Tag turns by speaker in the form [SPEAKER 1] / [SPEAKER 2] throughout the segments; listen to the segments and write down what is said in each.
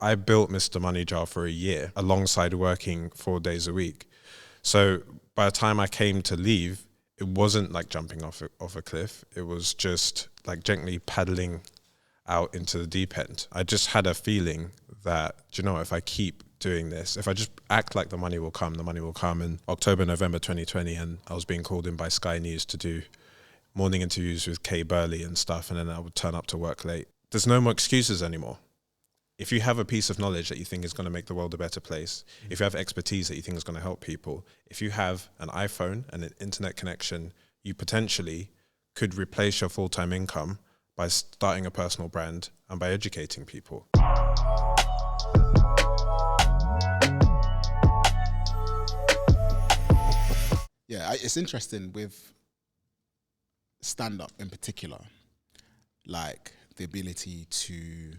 [SPEAKER 1] I built MrMoneyJar for a year alongside working 4 days a week. So by the time I came to leave, it wasn't like jumping off a cliff. It was just like gently paddling out into the deep end. I just had a feeling that, do you know, if I keep doing this, if I just act like the money will come, the money will come. In October, November 2020, and I was being called in by Sky News to do morning interviews with Kay Burley and stuff, and then I would turn up to work late. There's no more excuses anymore. If you have a piece of knowledge that you think is going to make the world a better place, if you have expertise that you think is going to help people, if you have an iPhone and an internet connection, you potentially could replace your full-time income by starting a personal brand and by educating people.
[SPEAKER 2] Yeah, it's interesting with stand-up in particular, like the ability to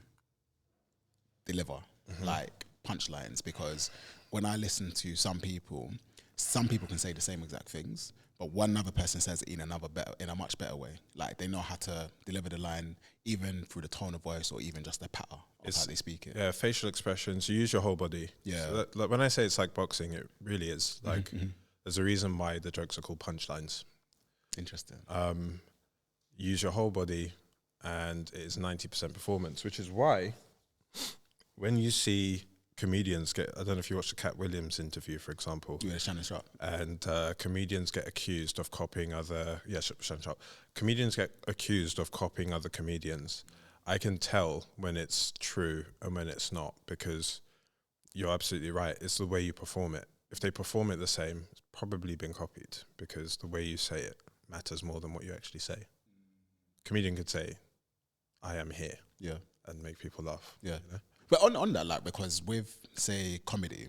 [SPEAKER 2] deliver like punchlines, because when I listen to some people can say the same exact things, but one other person says it in a much better way. Like they know how to deliver the line, even through the tone of voice or even just the patter of how they speak it.
[SPEAKER 1] Yeah, facial expressions. You use your whole body.
[SPEAKER 2] Yeah.
[SPEAKER 1] So like when I say it's like boxing, it really is. Like there's a reason why the jokes are called punchlines.
[SPEAKER 2] Interesting.
[SPEAKER 1] Use your whole body, and it is 90% performance, which is why when you see comedians get, I don't know if you watched the Cat Williams interview, for example.
[SPEAKER 2] Yeah, Shannon Sharp.
[SPEAKER 1] And comedians get accused of copying other, Shannon Sharp. Comedians get accused of copying other comedians. I can tell when it's true and when it's not, because you're absolutely right. It's the way you perform it. If they perform it the same, it's probably been copied, because the way you say it matters more than what you actually say. Comedian could say, I am here.
[SPEAKER 2] Yeah.
[SPEAKER 1] And make people laugh.
[SPEAKER 2] Yeah.
[SPEAKER 1] You know?
[SPEAKER 2] But on that, like, because with, say, comedy,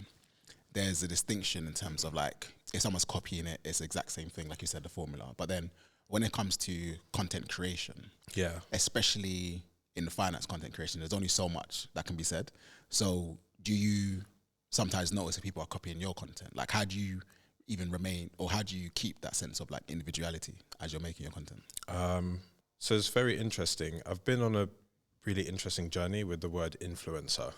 [SPEAKER 2] there's a distinction in terms of, like, if someone's copying it, it's the exact same thing, like you said, the formula. But then when it comes to content creation, especially in the finance content creation, there's only so much that can be said. So do you sometimes notice if people are copying your content? Like, how do you even remain, or how do you keep that sense of, like, individuality as you're making your content?
[SPEAKER 1] So it's very interesting. I've been on a really interesting journey with the word influencer.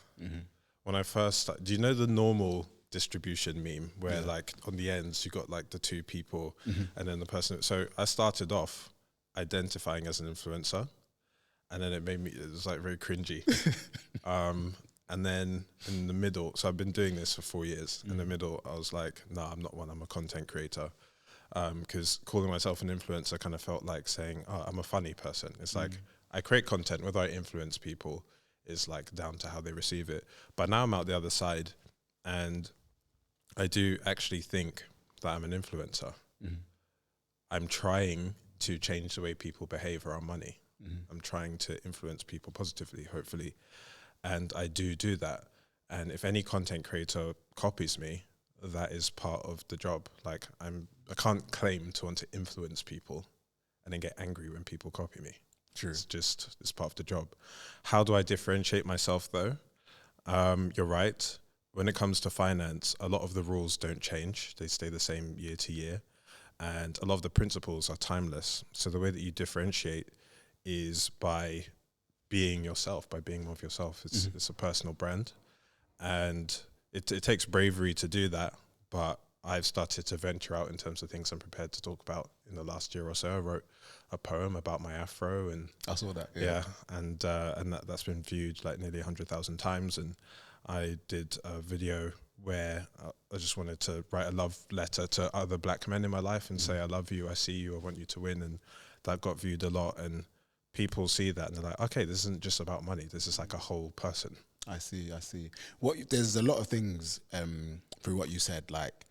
[SPEAKER 1] When I first started, do you know the normal distribution meme where like on the ends you got like the two people and then the person? So I started off identifying as an influencer, and then it was like very cringy. And then in the middle, so I've been doing this for 4 years. In the middle, I was like, no, I'm not one, I'm a content creator. Because calling myself an influencer kind of felt like saying, oh, I'm a funny person. It's like, I create content, whether I influence people is like down to how they receive it. But now I'm out the other side, and I do actually think that I'm an influencer. I'm trying to change the way people behave around money. I'm trying to influence people positively, hopefully. And I do that. And if any content creator copies me, that is part of the job. Like I can't claim to want to influence people and then get angry when people copy me. True. It's part of the job. How do I differentiate myself though? You're right. When it comes to finance, a lot of the rules don't change. They stay the same year to year. And a lot of the principles are timeless. So the way that you differentiate is by being yourself, by being more of yourself. It's a personal brand. And it takes bravery to do that. But I've started to venture out in terms of things I'm prepared to talk about. In the last year or so, I wrote a poem about my afro, and
[SPEAKER 2] I saw that.
[SPEAKER 1] And that's been viewed like nearly 100,000 times. And I did a video where I just wanted to write a love letter to other black men in my life and say, I love you, I see you, I want you to win. And that got viewed a lot. And people see that and they're like, okay, this isn't just about money. This is like a whole person.
[SPEAKER 2] I see. There's a lot of things through what you said, like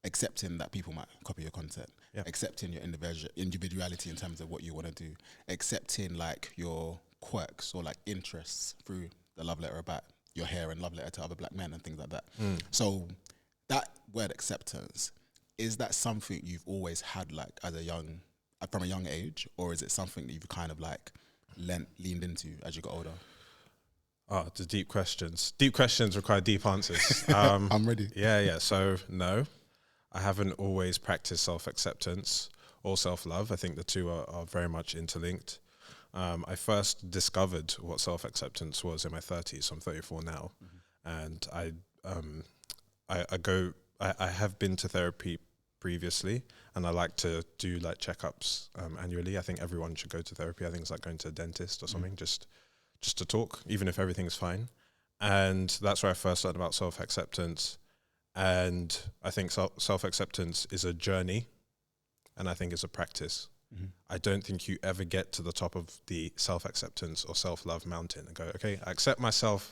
[SPEAKER 2] accepting that people might copy your content, accepting your individuality in terms of what you want to do, accepting like your quirks or like interests through the love letter about your hair and love letter to other black men and things like that. So that word acceptance, is that something you've always had like from a young age, or is it something that you've kind of like leaned into as you got older?
[SPEAKER 1] Oh, the deep questions. Deep questions require deep answers.
[SPEAKER 2] I'm ready.
[SPEAKER 1] Yeah. So no, I haven't always practiced self-acceptance or self-love. I think the two are very much interlinked. I first discovered what self-acceptance was in my 30s. So I'm 34 now, and I have been to therapy previously, and I like to do like checkups annually. I think everyone should go to therapy. I think it's like going to a dentist or something, just to talk, even if everything's fine. And that's where I first learned about self-acceptance. And I think self-acceptance is a journey, and I think it's a practice. I don't think you ever get to the top of the self-acceptance or self-love mountain and go, okay, I accept myself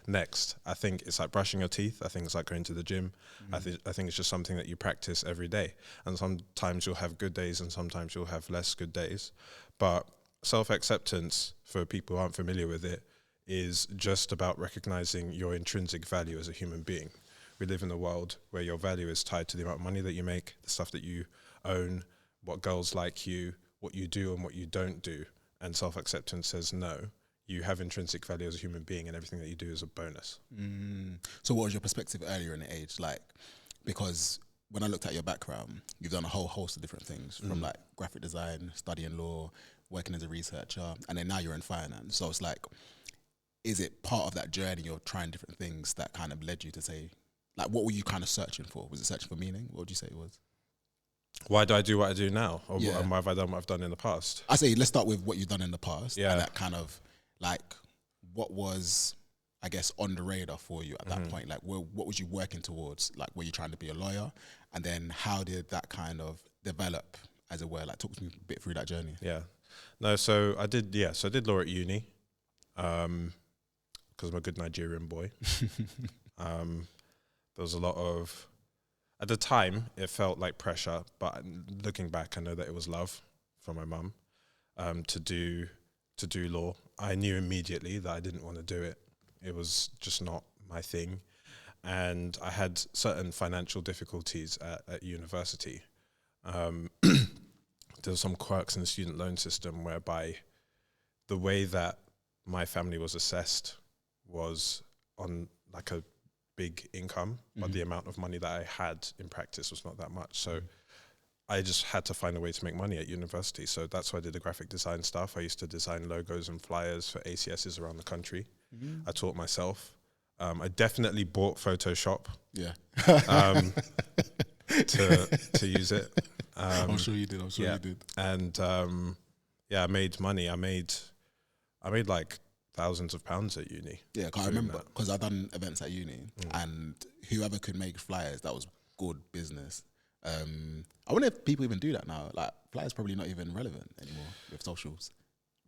[SPEAKER 1] next. I think it's like brushing your teeth. I think it's like going to the gym. I think it's just something that you practice every day. And sometimes you'll have good days and sometimes you'll have less good days. But self-acceptance, for people who aren't familiar with it, is just about recognizing your intrinsic value as a human being. We live in a world where your value is tied to the amount of money that you make, the stuff that you own, what girls like you, what you do and what you don't do. And self-acceptance says, no, you have intrinsic value as a human being and everything that you do is a bonus.
[SPEAKER 2] So what was your perspective earlier in the age? Like, because when I looked at your background, you've done a whole host of different things, from like graphic design, studying law, working as a researcher, and then now you're in finance. So it's like, is it part of that journey of trying different things that kind of led you to say, like, what were you kind of searching for? Was it searching for meaning? What would you say it was?
[SPEAKER 1] Why do I do what I do now? Or why have I done what I've done in the past?
[SPEAKER 2] I say, let's start with what you've done in the past.
[SPEAKER 1] Yeah.
[SPEAKER 2] And that kind of, like, what was, I guess, on the radar for you at that point? Like, what was you working towards? Like, were you trying to be a lawyer? And then how did that kind of develop, as it were? Like, talk to me a bit through that journey.
[SPEAKER 1] Yeah. No, so I did law at uni, because I'm a good Nigerian boy. There was a lot of, at the time, it felt like pressure, but looking back, I know that it was love from my mum to do law. I knew immediately that I didn't want to do it. It was just not my thing. And I had certain financial difficulties at university. There were some quirks in the student loan system whereby the way that my family was assessed was on like a big income, but the amount of money that I had in practice was not that much. So I just had to find a way to make money at university. So that's why I did the graphic design stuff. I used to design logos and flyers for ACSs around the country. I taught myself. I definitely bought Photoshop. To use it.
[SPEAKER 2] I'm sure you did. You did.
[SPEAKER 1] And I made money. I made like thousands of pounds at uni.
[SPEAKER 2] Yeah, I remember because I've done events at uni, and whoever could make flyers, that was good business. I wonder if people even do that now. Like, flyers probably not even relevant anymore with socials.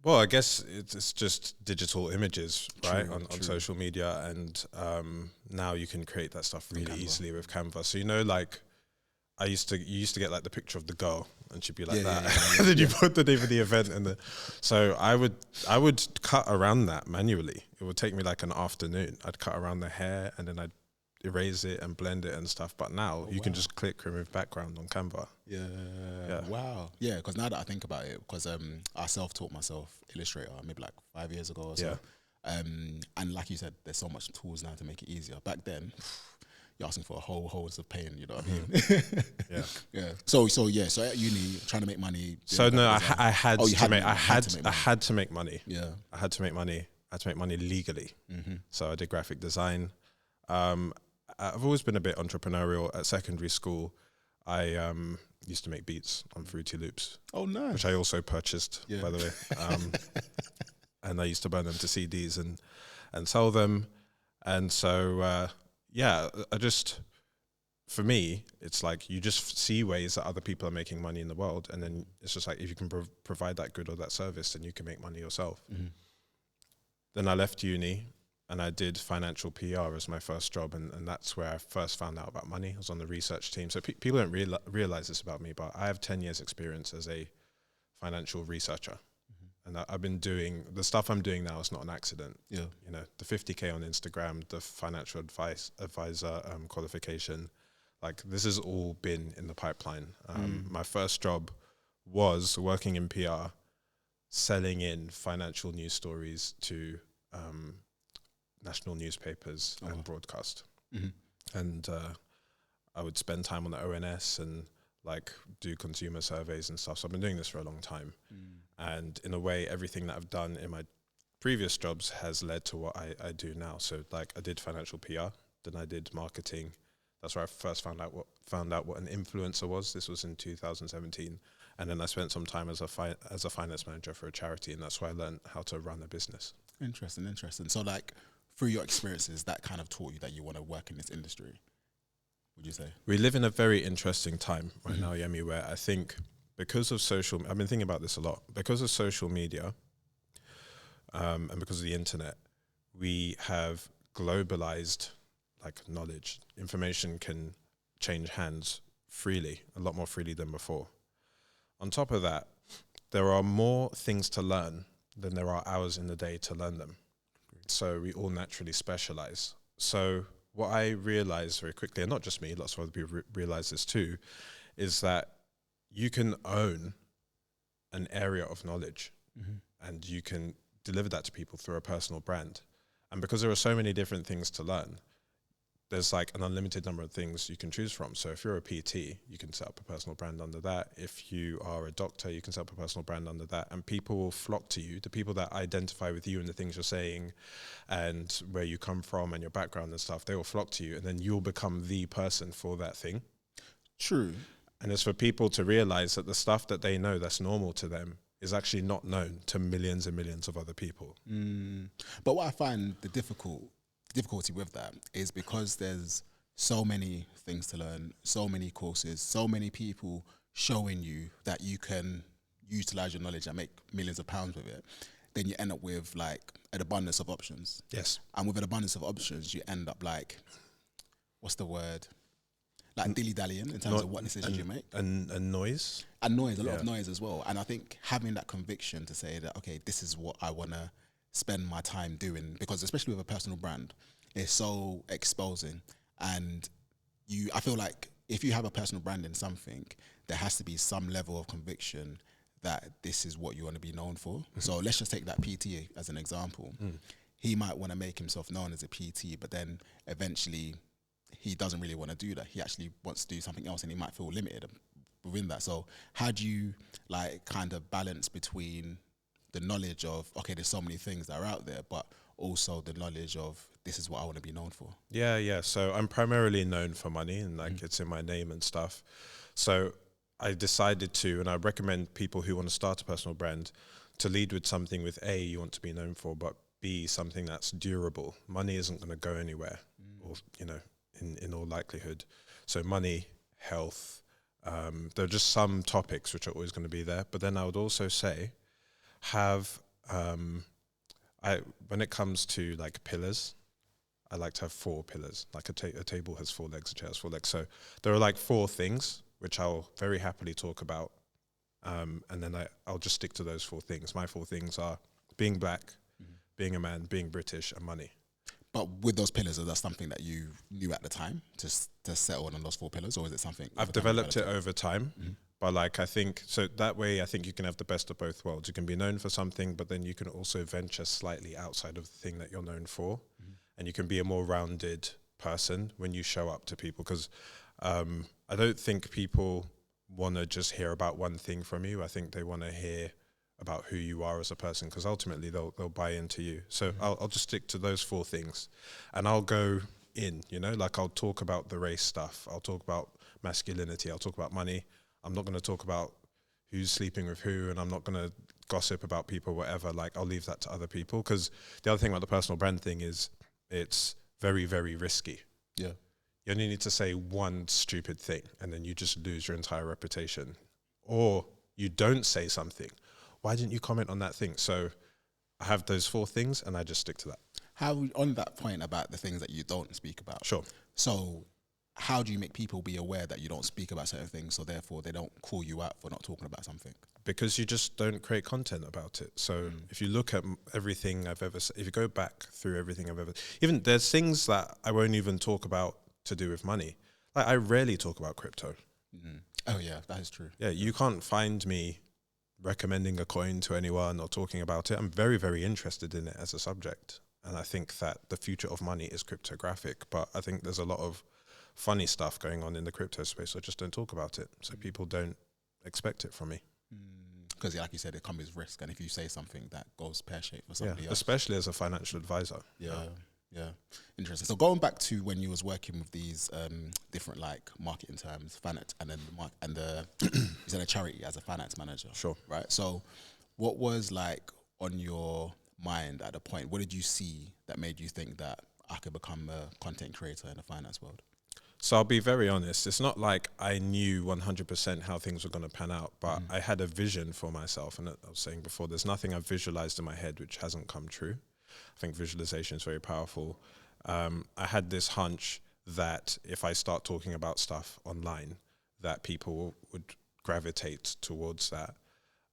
[SPEAKER 1] Well, I guess it's just digital images, right, on social media, and now you can create that stuff really easily with Canva. So like, you used to get like the picture of the girl, and she'd be like that, and then you put the name of the event, and so I would cut around that manually. It would take me like an afternoon. I'd cut around the hair, and then I'd erase it and blend it and stuff. But now you can just click remove background on Canva.
[SPEAKER 2] Wow. Yeah, because now that I think about it, because I self-taught myself Illustrator maybe like 5 years ago or so. And like you said, there's so much tools now to make it easier. Back then, you're asking for a whole host of pain, you know what I mean? So at uni, trying to make money.
[SPEAKER 1] So no, I had to make money.
[SPEAKER 2] Yeah.
[SPEAKER 1] I had to make money. I had to make money legally. So I did graphic design. I've always been a bit entrepreneurial. At secondary school, I used to make beats on Fruity Loops.
[SPEAKER 2] Oh, nice.
[SPEAKER 1] Which I also purchased, by the way. And I used to burn them to CDs and sell them. And so, for me, it's like you just see ways that other people are making money in the world. And then it's just like, if you can provide that good or that service, then you can make money yourself. Then I left uni. And I did financial PR as my first job, and that's where I first found out about money. I was on the research team. So people don't realize this about me, but I have 10 years experience as a financial researcher. And I've been doing, the stuff I'm doing now is not an accident.
[SPEAKER 2] Yeah.
[SPEAKER 1] You know, the 50K on Instagram, the financial advisor qualification, like this has all been in the pipeline. My first job was working in PR, selling in financial news stories to national newspapers and broadcast. And I would spend time on the ONS and like do consumer surveys and stuff. So I've been doing this for a long time. And in a way, everything that I've done in my previous jobs has led to what I do now. So like I did financial PR, then I did marketing. That's where I first found out what an influencer was. This was in 2017. And then I spent some time as a finance manager for a charity, and that's where I learned how to run a business.
[SPEAKER 2] Interesting. So like through your experiences, that kind of taught you that you want to work in this industry, would you say?
[SPEAKER 1] We live in a very interesting time right now, Yemi, where I think because of I've been thinking about this a lot, because of social media and because of the internet, we have globalized like knowledge. Information can change hands freely, a lot more freely than before. On top of that, there are more things to learn than there are hours in the day to learn them. So we all naturally specialize. So what I realized very quickly, and not just me, lots of other people realize this too, is that you can own an area of knowledge and you can deliver that to people through a personal brand. And because there are so many different things to learn, there's like an unlimited number of things you can choose from. So if you're a PT, you can set up a personal brand under that. If you are a doctor, you can set up a personal brand under that. And people will flock to you, the people that identify with you and the things you're saying and where you come from and your background and stuff, they will flock to you, and then you'll become the person for that thing.
[SPEAKER 2] True.
[SPEAKER 1] And it's for people to realize that the stuff that they know that's normal to them is actually not known to millions and millions of other people.
[SPEAKER 2] But what I find the difficulty with that is because there's so many things to learn, so many courses, so many people showing you that you can utilize your knowledge and make millions of pounds with it, then you end up with like an abundance of options.
[SPEAKER 1] Yes.
[SPEAKER 2] And with an abundance of options, you end up like, what's the word? Like dilly-dallying in terms of what decisions you make.
[SPEAKER 1] And noise.
[SPEAKER 2] And noise, a lot of noise as well. And I think having that conviction to say that, okay, this is what I want to spend my time doing, because especially with a personal brand, it's so exposing. And I feel like if you have a personal brand in something, there has to be some level of conviction that this is what you want to be known for. So let's just take that PT as an example. He might want to make himself known as a PT, but then eventually he doesn't really want to do that. He actually wants to do something else, and he might feel limited within that. So how do you like kind of balance between the knowledge of, okay, there's so many things that are out there, but also the knowledge of this is what I want to be known for?
[SPEAKER 1] Yeah. So I'm primarily known for money, and like it's in my name and stuff. So I decided to, and I recommend people who want to start a personal brand to lead with something with A, you want to be known for, but B, something that's durable. Money isn't going to go anywhere, or, you know, in all likelihood. So money, health, there are just some topics which are always going to be there. But then I would also say have, when it comes to like pillars, I like to have 4 pillars. Like a table has 4 legs, a chair has 4 legs. So there are like 4 things which I'll very happily talk about. And then I'll just stick to those 4 things. My 4 things are being black, being a man, being British, and money.
[SPEAKER 2] But with those pillars, is that something that you knew at the time to settle on those 4 pillars, or is it something
[SPEAKER 1] I've developed it over time? But like I think, so that way I think you can have the best of both worlds. You can be known for something, but then you can also venture slightly outside of the thing that you're known for. And you can be a more rounded person when you show up to people. Because I don't think people want to just hear about one thing from you. I think they want to hear about who you are as a person, because ultimately they'll buy into you. So I'll just stick to those 4 things, and I'll go in, you know, like I'll talk about the race stuff. I'll talk about masculinity. I'll talk about money. I'm not going to talk about who's sleeping with who, and I'm not going to gossip about people, whatever. Like I'll leave that to other people, because the other thing about the personal brand thing is it's very, very risky.
[SPEAKER 2] Yeah.
[SPEAKER 1] You only need to say one stupid thing and then you just lose your entire reputation. Or you don't say something. Why didn't you comment on that thing? So I have those 4 things and I just stick to that.
[SPEAKER 2] How, on that point about the things that you don't speak about.
[SPEAKER 1] Sure.
[SPEAKER 2] So how do you make people be aware that you don't speak about certain things, so therefore they don't call you out for not talking about something?
[SPEAKER 1] Because you just don't create content about it. So if you look at everything I've ever, if you go back through everything I've ever, even there's things that I won't even talk about to do with money. Like I rarely talk about crypto.
[SPEAKER 2] Oh yeah, that is true.
[SPEAKER 1] Yeah, you can't find me recommending a coin to anyone or talking about it. I'm very, very interested in it as a subject. And I think that the future of money is cryptographic, but I think there's a lot of funny stuff going on in the crypto space. So I just don't talk about it. So people don't expect it from me.
[SPEAKER 2] Because like you said, it comes with risk, and if you say something that goes pear-shaped for somebody else.
[SPEAKER 1] Especially as a financial advisor.
[SPEAKER 2] Yeah, interesting. So going back to when you was working with these different like marketing terms, finance, and then you said a charity as a finance manager.
[SPEAKER 1] Sure.
[SPEAKER 2] Right. So what was like on your mind at the point? What did you see that made you think that I could become a content creator in the finance world?
[SPEAKER 1] So I'll be very honest. It's not like I knew 100% how things were going to pan out, but I had a vision for myself. And I was saying before, there's nothing I've visualized in my head which hasn't come true. I think visualization is very powerful. I had this hunch that if I start talking about stuff online, that people would gravitate towards that.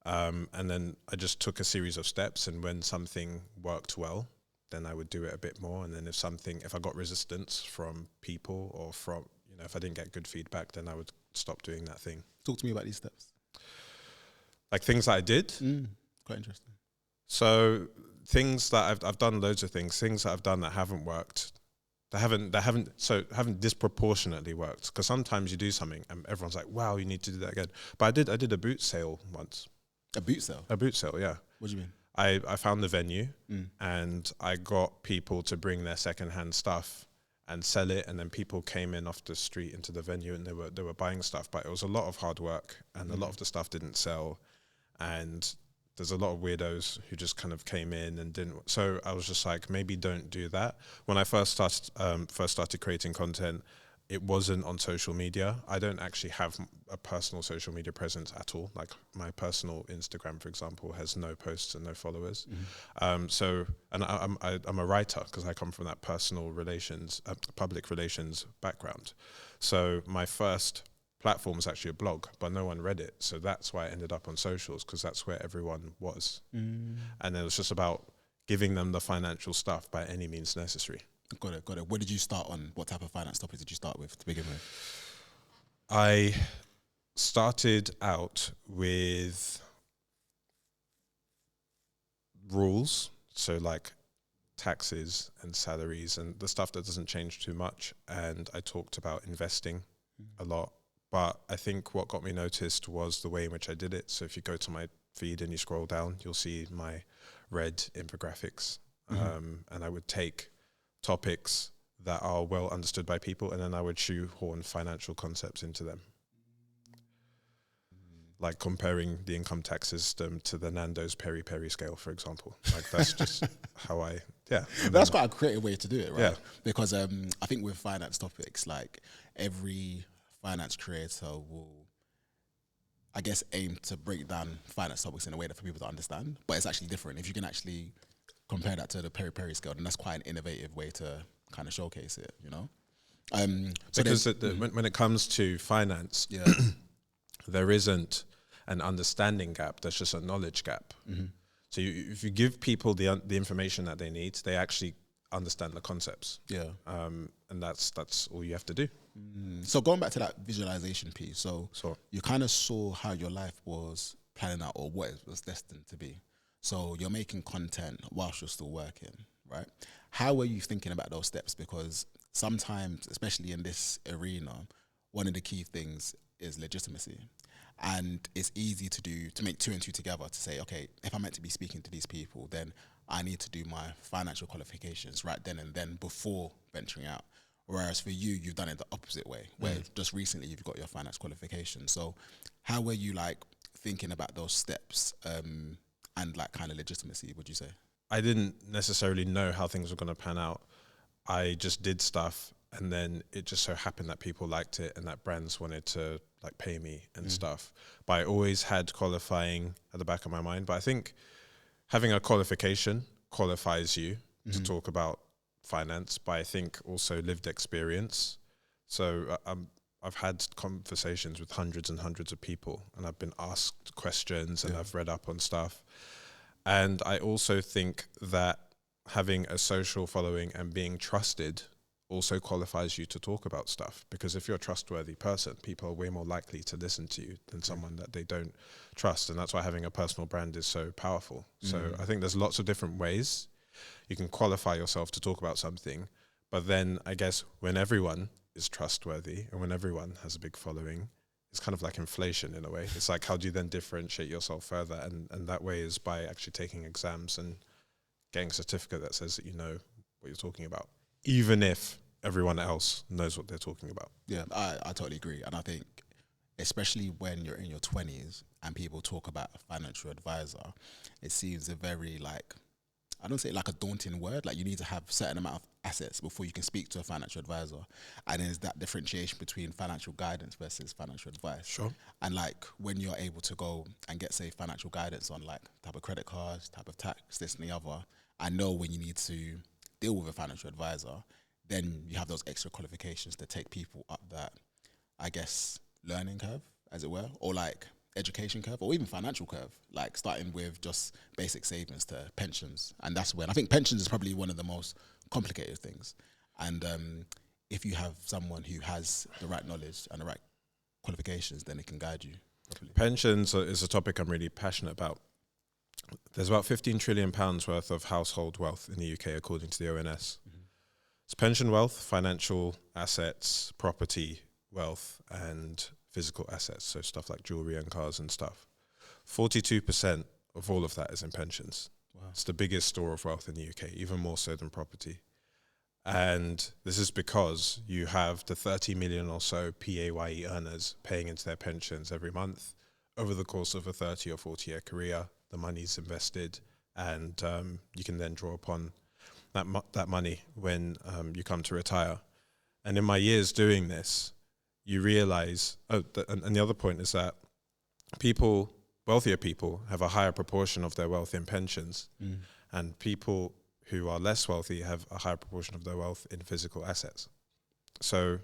[SPEAKER 1] And then I just took a series of steps, and when something worked well, then I would do it a bit more. And then if I got resistance from people, or from, if I didn't get good feedback, then I would stop doing that thing.
[SPEAKER 2] Talk to me about these steps.
[SPEAKER 1] Like things that I did.
[SPEAKER 2] Quite interesting.
[SPEAKER 1] So things that I've done loads of things that I've done that haven't worked. That haven't disproportionately worked. Because sometimes you do something and everyone's like, wow, you need to do that again. But I did a boot sale once.
[SPEAKER 2] A boot sale?
[SPEAKER 1] A boot sale, yeah.
[SPEAKER 2] What do you mean?
[SPEAKER 1] I found the venue and I got people to bring their secondhand stuff and sell it, and then people came in off the street into the venue and they were buying stuff, but it was a lot of hard work and a lot of the stuff didn't sell, and there's a lot of weirdos who just kind of came in and didn't. So I was just like, maybe don't do that. When I first started creating content, it wasn't on social media. I don't actually have a personal social media presence at all. Like my personal Instagram, for example, has no posts and no followers. I'm a writer because I come from that personal relations, public relations background. So my first platform was actually a blog, but no one read it. So that's why I ended up on socials, because that's where everyone was. And it was just about giving them the financial stuff by any means necessary.
[SPEAKER 2] Got it. Where did you start on? What type of finance topics did you start with to begin with?
[SPEAKER 1] I started out with rules, so like taxes and salaries and the stuff that doesn't change too much. And I talked about investing a lot. But I think what got me noticed was the way in which I did it. So if you go to my feed and you scroll down, you'll see my red infographics. And I would take topics that are well understood by people, and then I would shoehorn financial concepts into them. Like comparing the income tax system to the Nando's peri-peri scale, for example. Like that's just how that's
[SPEAKER 2] quite a creative way to do it, right?
[SPEAKER 1] Yeah.
[SPEAKER 2] Because I think with finance topics, like every finance creator will, I guess, aim to break down finance topics in a way that for people to understand, but it's actually different. If you can actually compare that to the peri-peri scale, then that's quite an innovative way to kind of showcase it,
[SPEAKER 1] Because when it comes to finance, there isn't an understanding gap, there's just a knowledge gap. So if you give people the information that they need, they actually understand the concepts. And that's all you have to do.
[SPEAKER 2] So going back to that visualization piece, so you kind of saw how your life was planning out, or what it was destined to be. So you're making content whilst you're still working, right? How were you thinking about those steps? Because sometimes, especially in this arena, one of the key things is legitimacy. And it's easy to make 2 and 2 together, to say, okay, if I'm meant to be speaking to these people, then I need to do my financial qualifications right then and then before venturing out. Whereas for you, you've done it the opposite way, where just recently you've got your finance qualification. So how were you like thinking about those steps and like kind of legitimacy, would you say?
[SPEAKER 1] I didn't necessarily know how things were going to pan out. I just did stuff, and then it just so happened that people liked it and that brands wanted to like pay me and stuff. But I always had qualifying at the back of my mind. But I think having a qualification qualifies you to talk about finance, but I think also lived experience. So I've had conversations with hundreds and hundreds of people, and I've been asked questions and I've read up on stuff. And I also think that having a social following and being trusted also qualifies you to talk about stuff, because if you're a trustworthy person, people are way more likely to listen to you than someone that they don't trust. And that's why having a personal brand is so powerful. So I think there's lots of different ways you can qualify yourself to talk about something. But then I guess when everyone is trustworthy and when everyone has a big following, it's kind of like inflation in a way. It's like, how do you then differentiate yourself further? And that way is by actually taking exams and getting a certificate that says that you know what you're talking about, even if everyone else knows what they're talking about.
[SPEAKER 2] Yeah, I totally agree. And I think, especially when you're in your 20s and people talk about a financial advisor, it seems a very, like, I don't say like a daunting word. Like, you need to have a certain amount of assets before you can speak to a financial advisor. And there's that differentiation between financial guidance versus financial advice.
[SPEAKER 1] Sure.
[SPEAKER 2] And like, when you're able to go and get, say, financial guidance on like type of credit cards, type of tax, this and the other, I know when you need to deal with a financial advisor, then you have those extra qualifications to take people up that, I guess, learning curve, as it were, or like education curve, or even financial curve, like starting with just basic savings to pensions. And that's when I think pensions is probably one of the most complicated things. And if you have someone who has the right knowledge and the right qualifications, then it can guide you properly. Pensions
[SPEAKER 1] is a topic I'm really passionate about. There's about £15 trillion worth of household wealth in the UK, according to the ONS. Mm-hmm. It's pension wealth, financial assets, property wealth, and physical assets, so stuff like jewelry and cars and stuff. 42% of all of that is in pensions. Wow. It's the biggest store of wealth in the UK, even more so than property. And this is because you have the 30 million or so PAYE earners paying into their pensions every month. Over the course of a 30 or 40-year career, the money's invested, and you can then draw upon that money when you come to retire. And in my years doing this, you realize, and the other point is that wealthier people have a higher proportion of their wealth in pensions, and people who are less wealthy have a higher proportion of their wealth in physical assets. So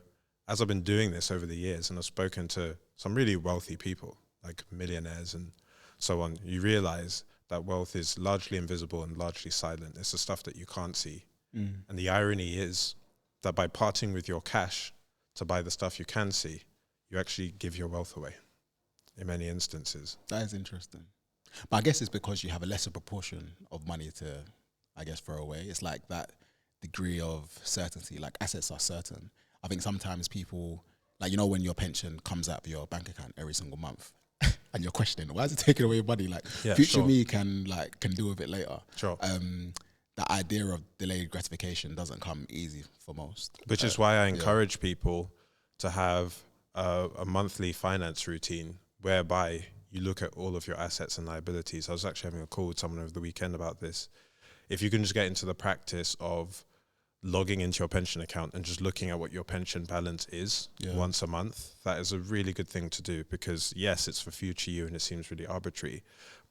[SPEAKER 1] as I've been doing this over the years, and I've spoken to some really wealthy people, like millionaires and so on, you realize that wealth is largely invisible and largely silent. It's the stuff that you can't see. And the irony is that by parting with your cash to buy the stuff you can see, you actually give your wealth away in many instances.
[SPEAKER 2] That is interesting. But I guess it's because you have a lesser proportion of money to, I guess, throw away. It's like that degree of certainty, like assets are certain. I think sometimes people, like, you know, when your pension comes out of your bank account every single month and you're questioning, why is it taking away money? Like, future me can deal with it later.
[SPEAKER 1] Sure.
[SPEAKER 2] The idea of delayed gratification doesn't come easy for most.
[SPEAKER 1] Which is why I encourage people to have a monthly finance routine whereby you look at all of your assets and liabilities. I was actually having a call with someone over the weekend about this. If you can just get into the practice of logging into your pension account and just looking at what your pension balance is once a month, that is a really good thing to do, because yes, it's for future you and it seems really arbitrary,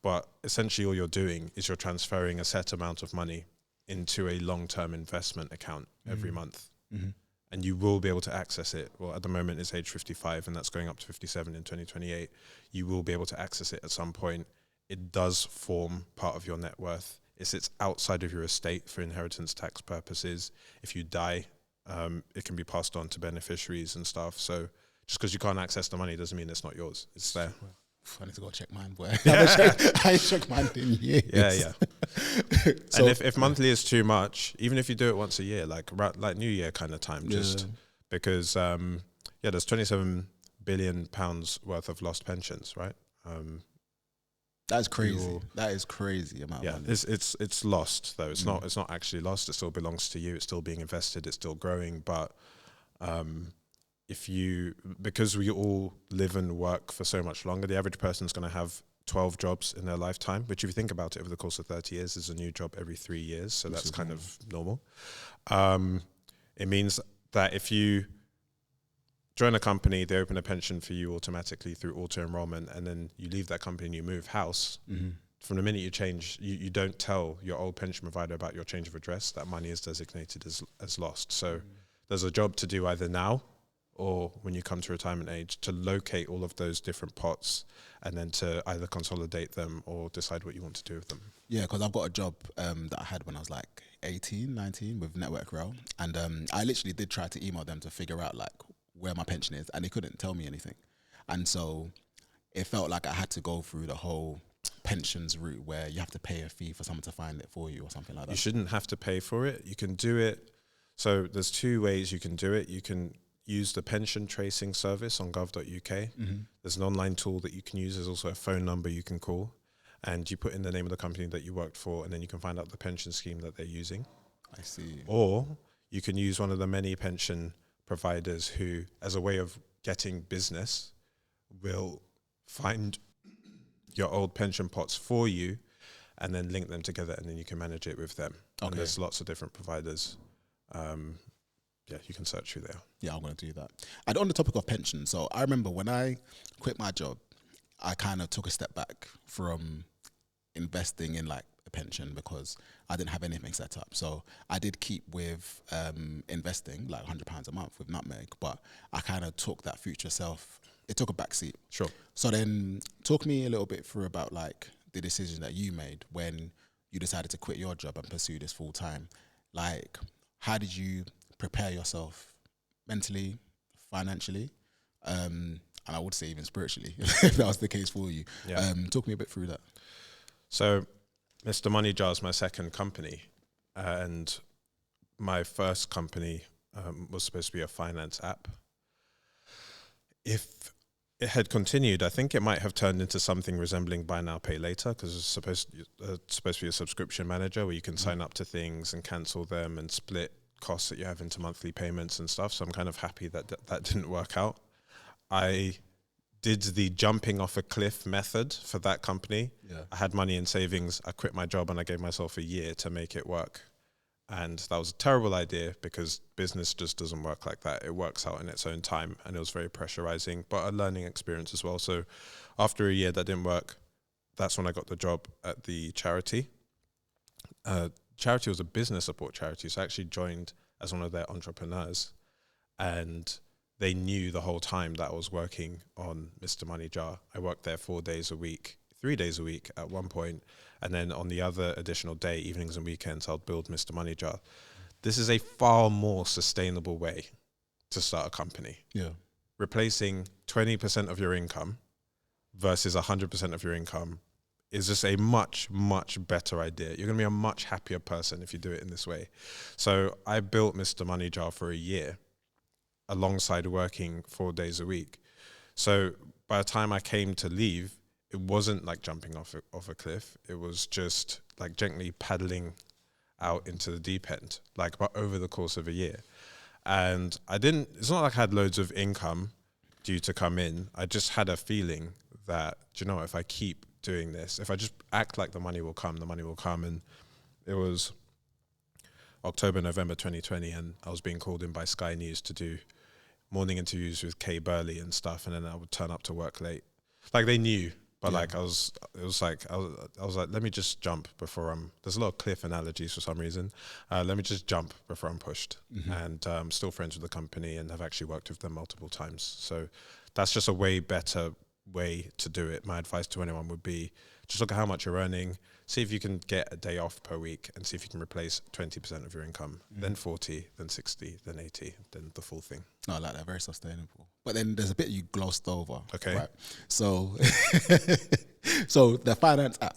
[SPEAKER 1] but essentially all you're doing is you're transferring a set amount of money into a long-term investment account every month. And you will be able to access it. Well, at the moment it's age 55 and that's going up to 57 in 2028. You will be able to access it at some point. It does form part of your net worth. It sits outside of your estate for inheritance tax purposes. If you die, it can be passed on to beneficiaries and stuff. So just because you can't access the money doesn't mean it's not yours. It's there.
[SPEAKER 2] I need to go check mine, boy. I ain't checked mine in years.
[SPEAKER 1] Yeah. So, and if monthly is too much, even if you do it once a year, like New Year kind of time, just because there's 27 billion pounds worth of lost pensions, right?
[SPEAKER 2] That's crazy. That is crazy amount of money.
[SPEAKER 1] It's lost though. It's not actually lost. It still belongs to you. It's still being invested. It's still growing. But because we all live and work for so much longer, the average person's going to have 12 jobs in their lifetime, which if you think about it, over the course of 30 years, is a new job every 3 years. So that's kind of normal. It means that if you join a company, they open a pension for you automatically through auto-enrollment, and then you leave that company and you move house. From the minute you change, you don't tell your old pension provider about your change of address. That money is designated as lost. So there's a job to do either now or when you come to retirement age, to locate all of those different pots and then to either consolidate them or decide what you want to do with them.
[SPEAKER 2] Yeah, because I've got a job that I had when I was like 18, 19 with Network Rail. And I literally did try to email them to figure out like where my pension is, and they couldn't tell me anything. And so it felt like I had to go through the whole pensions route where you have to pay a fee for someone to find it for you or something like that.
[SPEAKER 1] You shouldn't have to pay for it. You can do it. So there's two ways you can do it. You can use the pension tracing service on gov.uk. There's an online tool that you can use. There's also a phone number you can call, and you put in the name of the company that you worked for, and then you can find out the pension scheme that they're using.
[SPEAKER 2] I see.
[SPEAKER 1] Or you can use one of the many pension providers who, as a way of getting business, will find your old pension pots for you and then link them together, and then you can manage it with them. Okay. And there's lots of different providers. You can search through there.
[SPEAKER 2] Yeah, I'm going to do that. And on the topic of pension, so I remember when I quit my job, I kind of took a step back from investing in like a pension because I didn't have anything set up. So I did keep with investing like £100 a month with Nutmeg, but I kind of took that future self. It took a backseat.
[SPEAKER 1] Sure.
[SPEAKER 2] So then talk me a little bit through about like the decision that you made when you decided to quit your job and pursue this full time. Like, how did you prepare yourself mentally, financially, and I would say even spiritually, if that was the case for you?
[SPEAKER 1] Yeah.
[SPEAKER 2] Talk me a bit through that.
[SPEAKER 1] So MrMoneyJar is my second company, and my first company was supposed to be a finance app. If it had continued, I think it might have turned into something resembling buy now, pay later, because it's supposed to be a subscription manager where you can sign up to things and cancel them and split costs that you have into monthly payments and stuff. So I'm kind of happy that that didn't work out. I did the jumping off a cliff method for that company. Yeah. I had money in savings. I quit my job and I gave myself a year to make it work. And that was a terrible idea because business just doesn't work like that. It works out in its own time, and it was very pressurizing, but a learning experience as well. So after a year that didn't work, that's when I got the job at the charity. Charity was a business support charity, so I actually joined as one of their entrepreneurs, and they knew the whole time that I was working on MrMoneyJar. I worked there 3 days a week at one point, and then on the other additional day, evenings and weekends, I'll build MrMoneyJar. This is a far more sustainable way to start a company.
[SPEAKER 2] Yeah,
[SPEAKER 1] replacing 20% of your income versus 100% of your income is just a much, much better idea. You're going to be a much happier person if you do it in this way. So I built MrMoneyJar for a year alongside working 4 days a week. So by the time I came to leave, it wasn't like jumping off a cliff. It was just like gently paddling out into the deep end, like over the course of a year. And it's not like I had loads of income due to come in. I just had a feeling that, do you know, if I keep doing this, if I just act like the money will come, the money will come. And it was October, November 2020, and I was being called in by Sky News to do morning interviews with Kay Burley and stuff, and then I would turn up to work late. Like they knew, but I was like, let me just jump before there's a lot of cliff analogies for some reason. Let me just jump before I'm pushed. Mm-hmm. And I'm still friends with the company and have actually worked with them multiple times. So that's just a way better way to do it. My advice to anyone would be just look at how much you're earning, see if you can get a day off per week, and see if you can replace 20% of your income, then 40, then 60, then 80, then the full thing.
[SPEAKER 2] No, I like that. Very sustainable. But then there's a bit you glossed over.
[SPEAKER 1] Okay.
[SPEAKER 2] Right? So, so the finance app,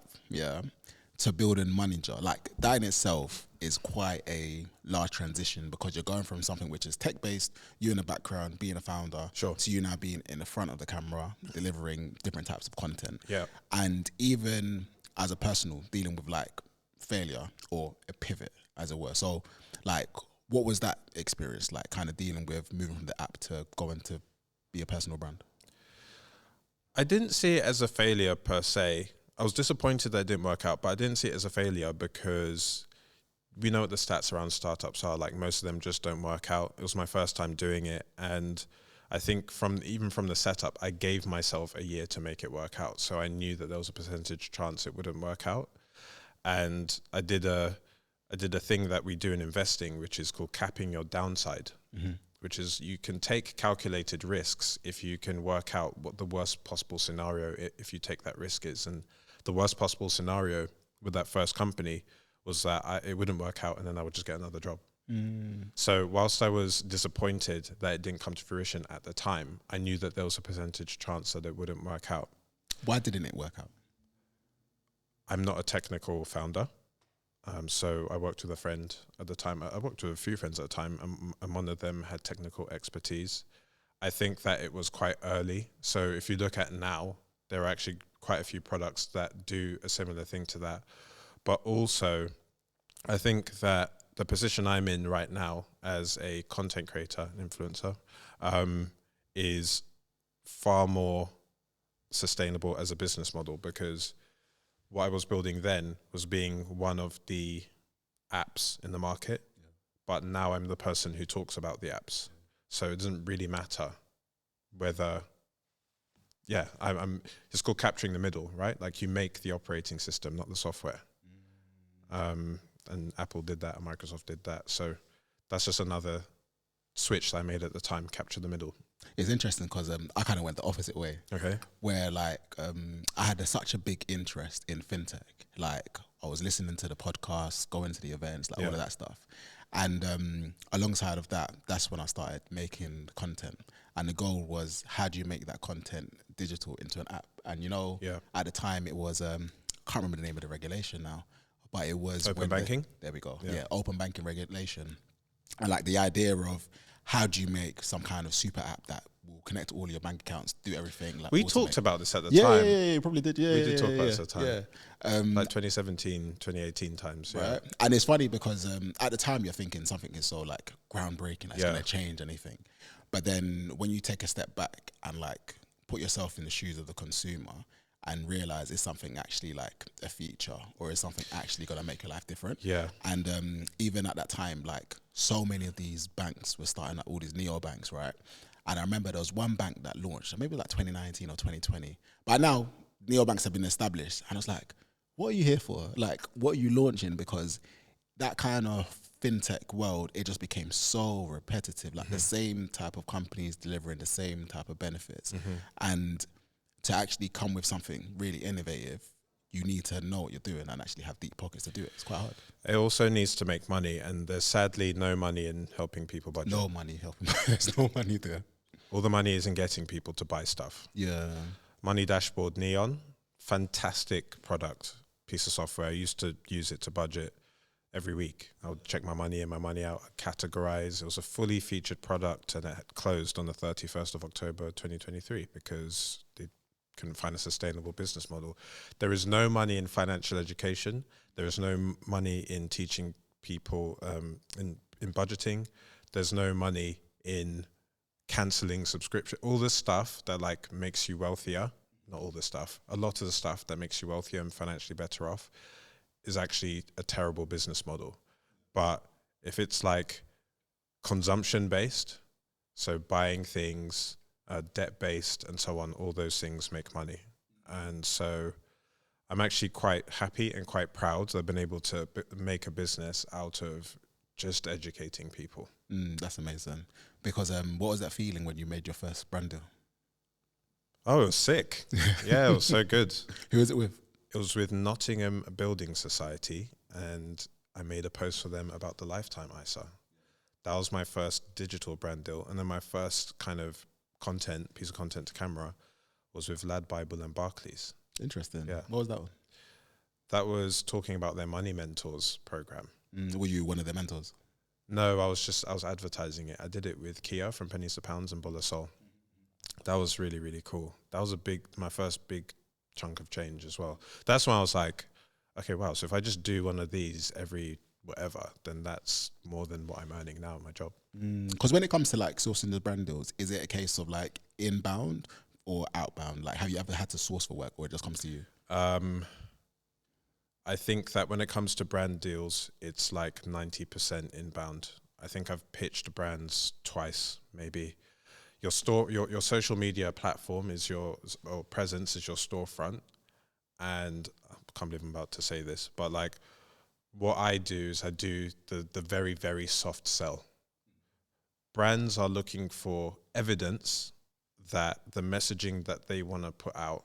[SPEAKER 2] to building MoneyJar, like that in itself is quite a large transition because you're going from something which is tech-based, you in the background, being a founder,
[SPEAKER 1] sure,
[SPEAKER 2] to you now being in the front of the camera, delivering different types of content.
[SPEAKER 1] Yeah.
[SPEAKER 2] And even as a personal, dealing with like failure or a pivot, as it were. So like, what was that experience like, kind of dealing with moving from the app to going to be a personal brand?
[SPEAKER 1] I didn't see it as a failure per se. I was disappointed that it didn't work out, but I didn't see it as a failure because we know what the stats around startups are. Like most of them just don't work out. It was my first time doing it. And I think even from the setup, I gave myself a year to make it work out. So I knew that there was a percentage chance it wouldn't work out. And I did a thing that we do in investing, which is called capping your downside, which is you can take calculated risks if you can work out what the worst possible scenario, if you take that risk is. And the worst possible scenario with that first company was that it wouldn't work out and then I would just get another job. So whilst I was disappointed that it didn't come to fruition at the time, I knew that there was a percentage chance that it wouldn't work out.
[SPEAKER 2] Why didn't it work out?
[SPEAKER 1] I'm not a technical founder. So I worked with a friend at the time. I worked with a few friends at the time, and one of them had technical expertise. I think that it was quite early. So if you look at now, there are actually quite a few products that do a similar thing to that. But also, I think that the position I'm in right now as a content creator, an influencer, is far more sustainable as a business model, because what I was building then was being one of the apps in the market, but now I'm the person who talks about the apps. So it doesn't really matter whether, I'm it's called capturing the middle, right? Like you make the operating system, not the software. And Apple did that and Microsoft did that. So that's just another switch that I made at the time, capture the middle.
[SPEAKER 2] It's interesting because I kind of went the opposite way.
[SPEAKER 1] Okay.
[SPEAKER 2] Where like I had such a big interest in fintech. Like I was listening to the podcasts, going to the events, like all of that stuff. And alongside of that, that's when I started making content. And the goal was, how do you make that content digital into an app? And at the time it was, can't remember the name of the regulation now, but it was
[SPEAKER 1] open banking.
[SPEAKER 2] There we go. Yeah, open banking regulation. And like the idea of how do you make some kind of super app that will connect to all your bank accounts, do everything. Like
[SPEAKER 1] we talked about this at the time.
[SPEAKER 2] Yeah, you probably did. Yeah,
[SPEAKER 1] we did talk about this at the time.
[SPEAKER 2] Yeah.
[SPEAKER 1] Like 2017, 2018 times.
[SPEAKER 2] Right. And it's funny because at the time you're thinking something is so like groundbreaking, that's going to change anything. But then when you take a step back and like put yourself in the shoes of the consumer and realize it's something actually like a feature, or is something actually going to make your life different.
[SPEAKER 1] Yeah.
[SPEAKER 2] And even at that time, like so many of these banks were starting up, all these neobanks, right? And I remember there was one bank that launched, maybe like 2019 or 2020. But now neobanks have been established. And I was like, what are you here for? Like, what are you launching? Because that kind of fintech world, it just became so repetitive, like the same type of companies delivering the same type of benefits. And to actually come with something really innovative, you need to know what you're doing and actually have deep pockets to do it. It's quite hard.
[SPEAKER 1] It also needs to make money, and there's sadly no money in helping people budget.
[SPEAKER 2] No money helping. There's no money there.
[SPEAKER 1] All the money is in getting people to buy stuff.
[SPEAKER 2] Yeah.
[SPEAKER 1] Money Dashboard Neon, fantastic product, piece of software. I used to use it to budget every week. I would check my money in, my money out, categorize. It was a fully featured product, and it had closed on the 31st of October 2023 because they couldn't find a sustainable business model. There is no money in financial education. There is no money in teaching people in budgeting. There's no money in cancelling subscription. All this stuff that like makes you wealthier, not all this stuff, a lot of the stuff that makes you wealthier and financially better off is actually a terrible business model. But if it's like consumption based, so buying things, debt based and so on, all those things make money. And so I'm actually quite happy and quite proud that I've been able to make a business out of just educating people.
[SPEAKER 2] That's amazing. Because what was that feeling when you made your first brand deal?
[SPEAKER 1] Oh, it was sick. Yeah, it was so good.
[SPEAKER 2] Who was it with?
[SPEAKER 1] It was with Nottingham Building Society, and I made a post for them about the Lifetime ISA. That was my first digital brand deal. And then my first kind of piece of content to camera was with Lad Bible and Barclays.
[SPEAKER 2] Interesting.
[SPEAKER 1] Yeah.
[SPEAKER 2] What was that one?
[SPEAKER 1] That was talking about their Money Mentors program.
[SPEAKER 2] Were you one of their mentors?
[SPEAKER 1] No, I was advertising it. I did it with Kia from Pennies to Pounds and Bola Sol. That was really, really cool. That was my first big chunk of change as well. That's when I was like, okay, wow, so if I just do one of these every whatever, then that's more than what I'm earning now in my job.
[SPEAKER 2] Because when it comes to like sourcing the brand deals, is it a case of like inbound or outbound? Like, have you ever had to source for work, or it just comes to you?
[SPEAKER 1] I think that when it comes to brand deals, it's like 90% inbound. I think I've pitched brands twice, maybe. Your social media platform is or presence is your storefront. And I can't believe I'm about to say this, but like what I do is I do the very, very soft sell. Brands are looking for evidence that the messaging that they want to put out,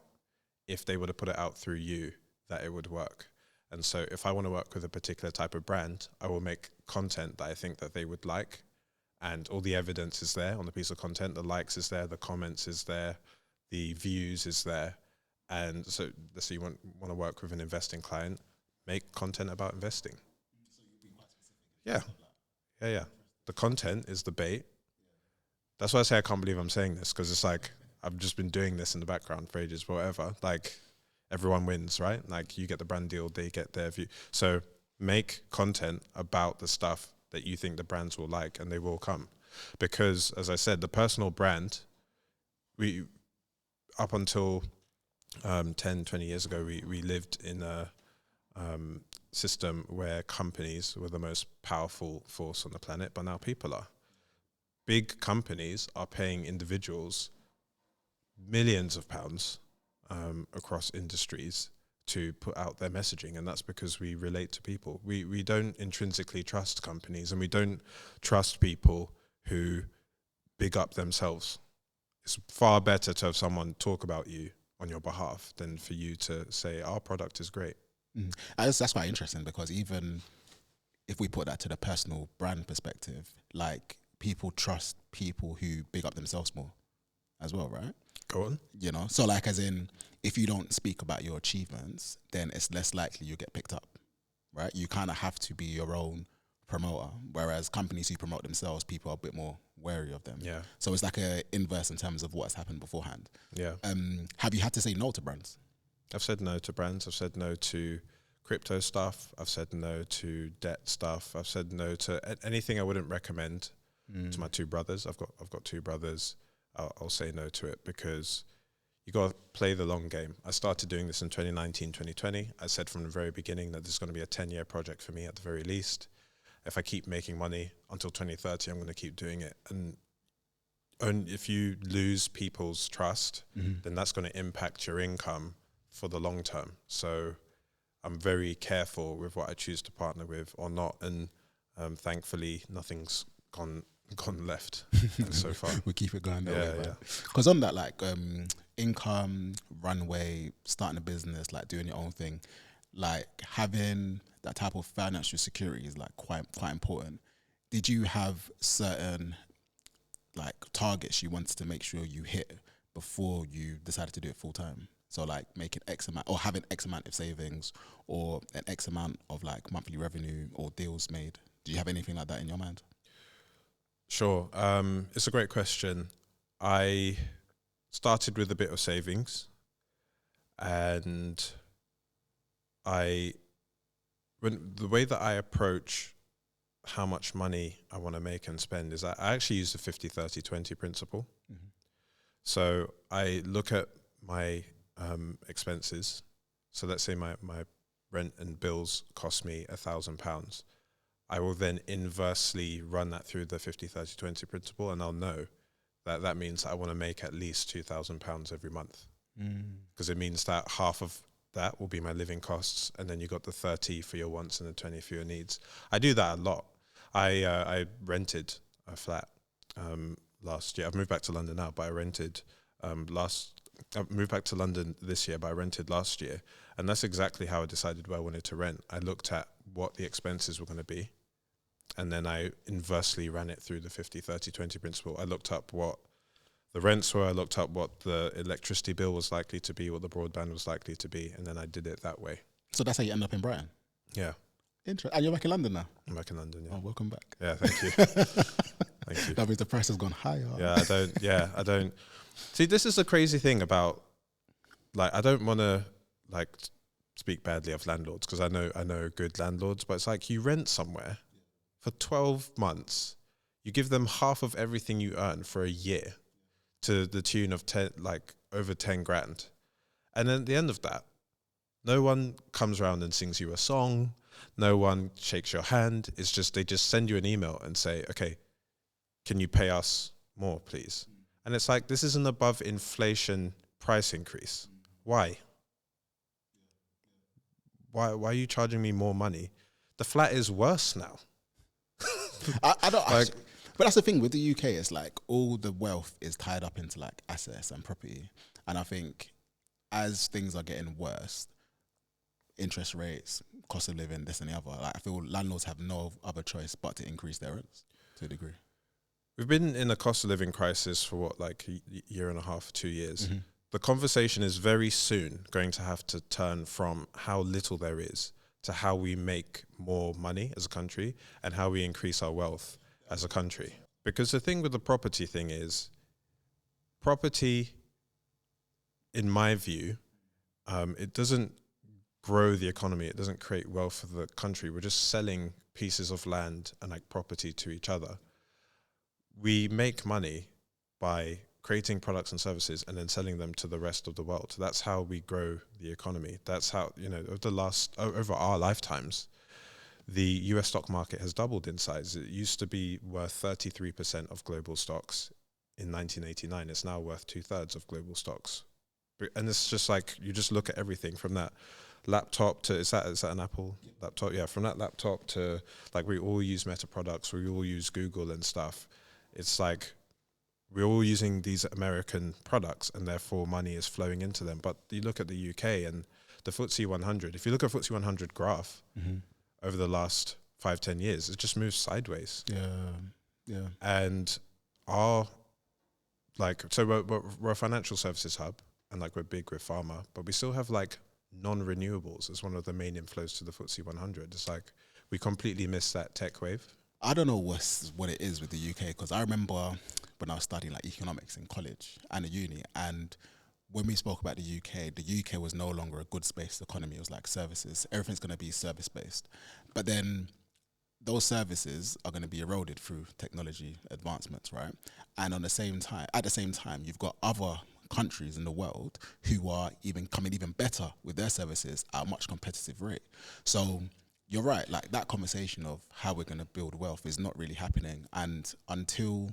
[SPEAKER 1] if they were to put it out through you, that it would work. And so if I want to work with a particular type of brand, I will make content that I think that they would like. And all the evidence is there on the piece of content. The likes is there, the comments is there, the views is there. And so you want to work with an investing client, make content about investing. Yeah. The content is the bait. That's why I say I can't believe I'm saying this, because it's like I've just been doing this in the background for ages, but whatever. Like, everyone wins, right? Like, you get the brand deal, they get their view. So make content about the stuff that you think the brands will like, and they will come. Because, as I said, the personal brand, up until 10, 20 years ago, we lived in a system where companies were the most powerful force on the planet, but now people are. Big companies are paying individuals millions of pounds across industries to put out their messaging, and that's because we relate to people. We don't intrinsically trust companies, and we don't trust people who big up themselves. It's far better to have someone talk about you on your behalf than for you to say, our product is great.
[SPEAKER 2] That's quite interesting, because even if we put that to the personal brand perspective, like, people trust people who big up themselves more as well, right?
[SPEAKER 1] Go on.
[SPEAKER 2] You know, so like, as in, if you don't speak about your achievements, then it's less likely you get picked up, right? You kind of have to be your own promoter, whereas companies who promote themselves, people are a bit more wary of them.
[SPEAKER 1] Yeah.
[SPEAKER 2] So it's like a inverse in terms of what's happened beforehand.
[SPEAKER 1] Yeah.
[SPEAKER 2] Have you had to say no to brands?
[SPEAKER 1] I've said no to brands. I've said no to crypto stuff. I've said no to debt stuff. I've said no to anything I wouldn't recommend to my two brothers. I've got two brothers. I'll say no to it, because you got to play the long game. I started doing this in 2019, 2020. I said from the very beginning that this is going to be a 10-year project for me at the very least. If I keep making money until 2030, I'm going to keep doing it. And if you lose people's trust, then that's going to impact your income for the long term. So I'm very careful with what I choose to partner with or not. And thankfully, nothing's gone left so far.
[SPEAKER 2] We keep it going.
[SPEAKER 1] Yeah.
[SPEAKER 2] Because on that, like, income, runway, starting a business, like doing your own thing, like having that type of financial security is like quite important. Did you have certain like targets you wanted to make sure you hit before you decided to do it full time? So like making X amount, or having X amount of savings, or an X amount of like monthly revenue or deals made. Do you have anything like that in your mind?
[SPEAKER 1] Sure. It's a great question. I started with a bit of savings, and the way that I approach how much money I want to make and spend is I actually use the 50-30-20 principle. So I look at my expenses. So let's say my rent and bills cost me £1,000. I will then inversely run that through the 50-30-20 principle, and I'll know that means I want to make at least £2,000 every month, because it means that half of that will be my living costs, and then you got the 30 for your wants and the 20 for your needs. I do that a lot. I rented a flat last year. I've moved back to London now, but I rented I've moved back to London this year, but I rented last year, and that's exactly how I decided where I wanted to rent. I looked at what the expenses were going to be, and then I inversely ran it through the 50-30-20 principle. I looked up what the rents were, I looked up what the electricity bill was likely to be, what the broadband was likely to be, and then I did it that way.
[SPEAKER 2] So that's how you end up in Brighton?
[SPEAKER 1] Yeah.
[SPEAKER 2] Interesting. And you're back in London now?
[SPEAKER 1] I'm back in London, yeah.
[SPEAKER 2] Oh, welcome back.
[SPEAKER 1] Yeah, thank you. Thank you.
[SPEAKER 2] That means the price has gone higher.
[SPEAKER 1] I don't. See, this is the crazy thing about, like, I don't want to, like, speak badly of landlords, because I know good landlords, but it's like you rent somewhere for 12 months, you give them half of everything you earn for a year to the tune of over 10 grand. And then at the end of that, no one comes around and sings you a song. No one shakes your hand. It's just, they just send you an email and say, okay, can you pay us more, please? And it's like, this is an above inflation price increase. Why? Why are you charging me more money? The flat is worse now.
[SPEAKER 2] I don't like, but that's the thing with the UK. It's like all the wealth is tied up into like assets and property, and I think as things are getting worse, interest rates, cost of living, this and the other, like I feel landlords have no other choice but to increase their rents to a degree.
[SPEAKER 1] We've been in a cost of living crisis for what, like a year and a half, 2 years. The conversation is very soon going to have to turn from how little there is to how we make more money as a country and how we increase our wealth as a country. Because the thing with the property thing is, property, in my view, it doesn't grow the economy. It doesn't create wealth for the country. We're just selling pieces of land and like property to each other. We make money by creating products and services and then selling them to the rest of the world. That's how we grow the economy. That's how, over our lifetimes, the US stock market has doubled in size. It used to be worth 33% of global stocks in 1989. It's now worth 2/3 of global stocks. And it's just like, you just look at everything from that laptop to, is that an Apple laptop? Yeah, from that laptop to, like, we all use Meta products, we all use Google and stuff. It's like, we're all using these American products and therefore money is flowing into them. But you look at the UK and the FTSE 100, if you look at FTSE 100 graph over the last 5-10 years, it just moves sideways.
[SPEAKER 2] Yeah.
[SPEAKER 1] And we're a financial services hub, and like we're big with pharma, but we still have like non-renewables as one of the main inflows to the FTSE 100. It's like we completely missed that tech wave. I
[SPEAKER 2] don't know what it is with the UK, because I remember when I was studying like economics in college and at uni, and when we spoke about the UK was no longer a goods-based economy. It was like services. Everything's going to be service-based. But then those services are going to be eroded through technology advancements, right? And at the same time, you've got other countries in the world who are coming even better with their services at a much competitive rate. So you're right, like that conversation of how we're going to build wealth is not really happening. And until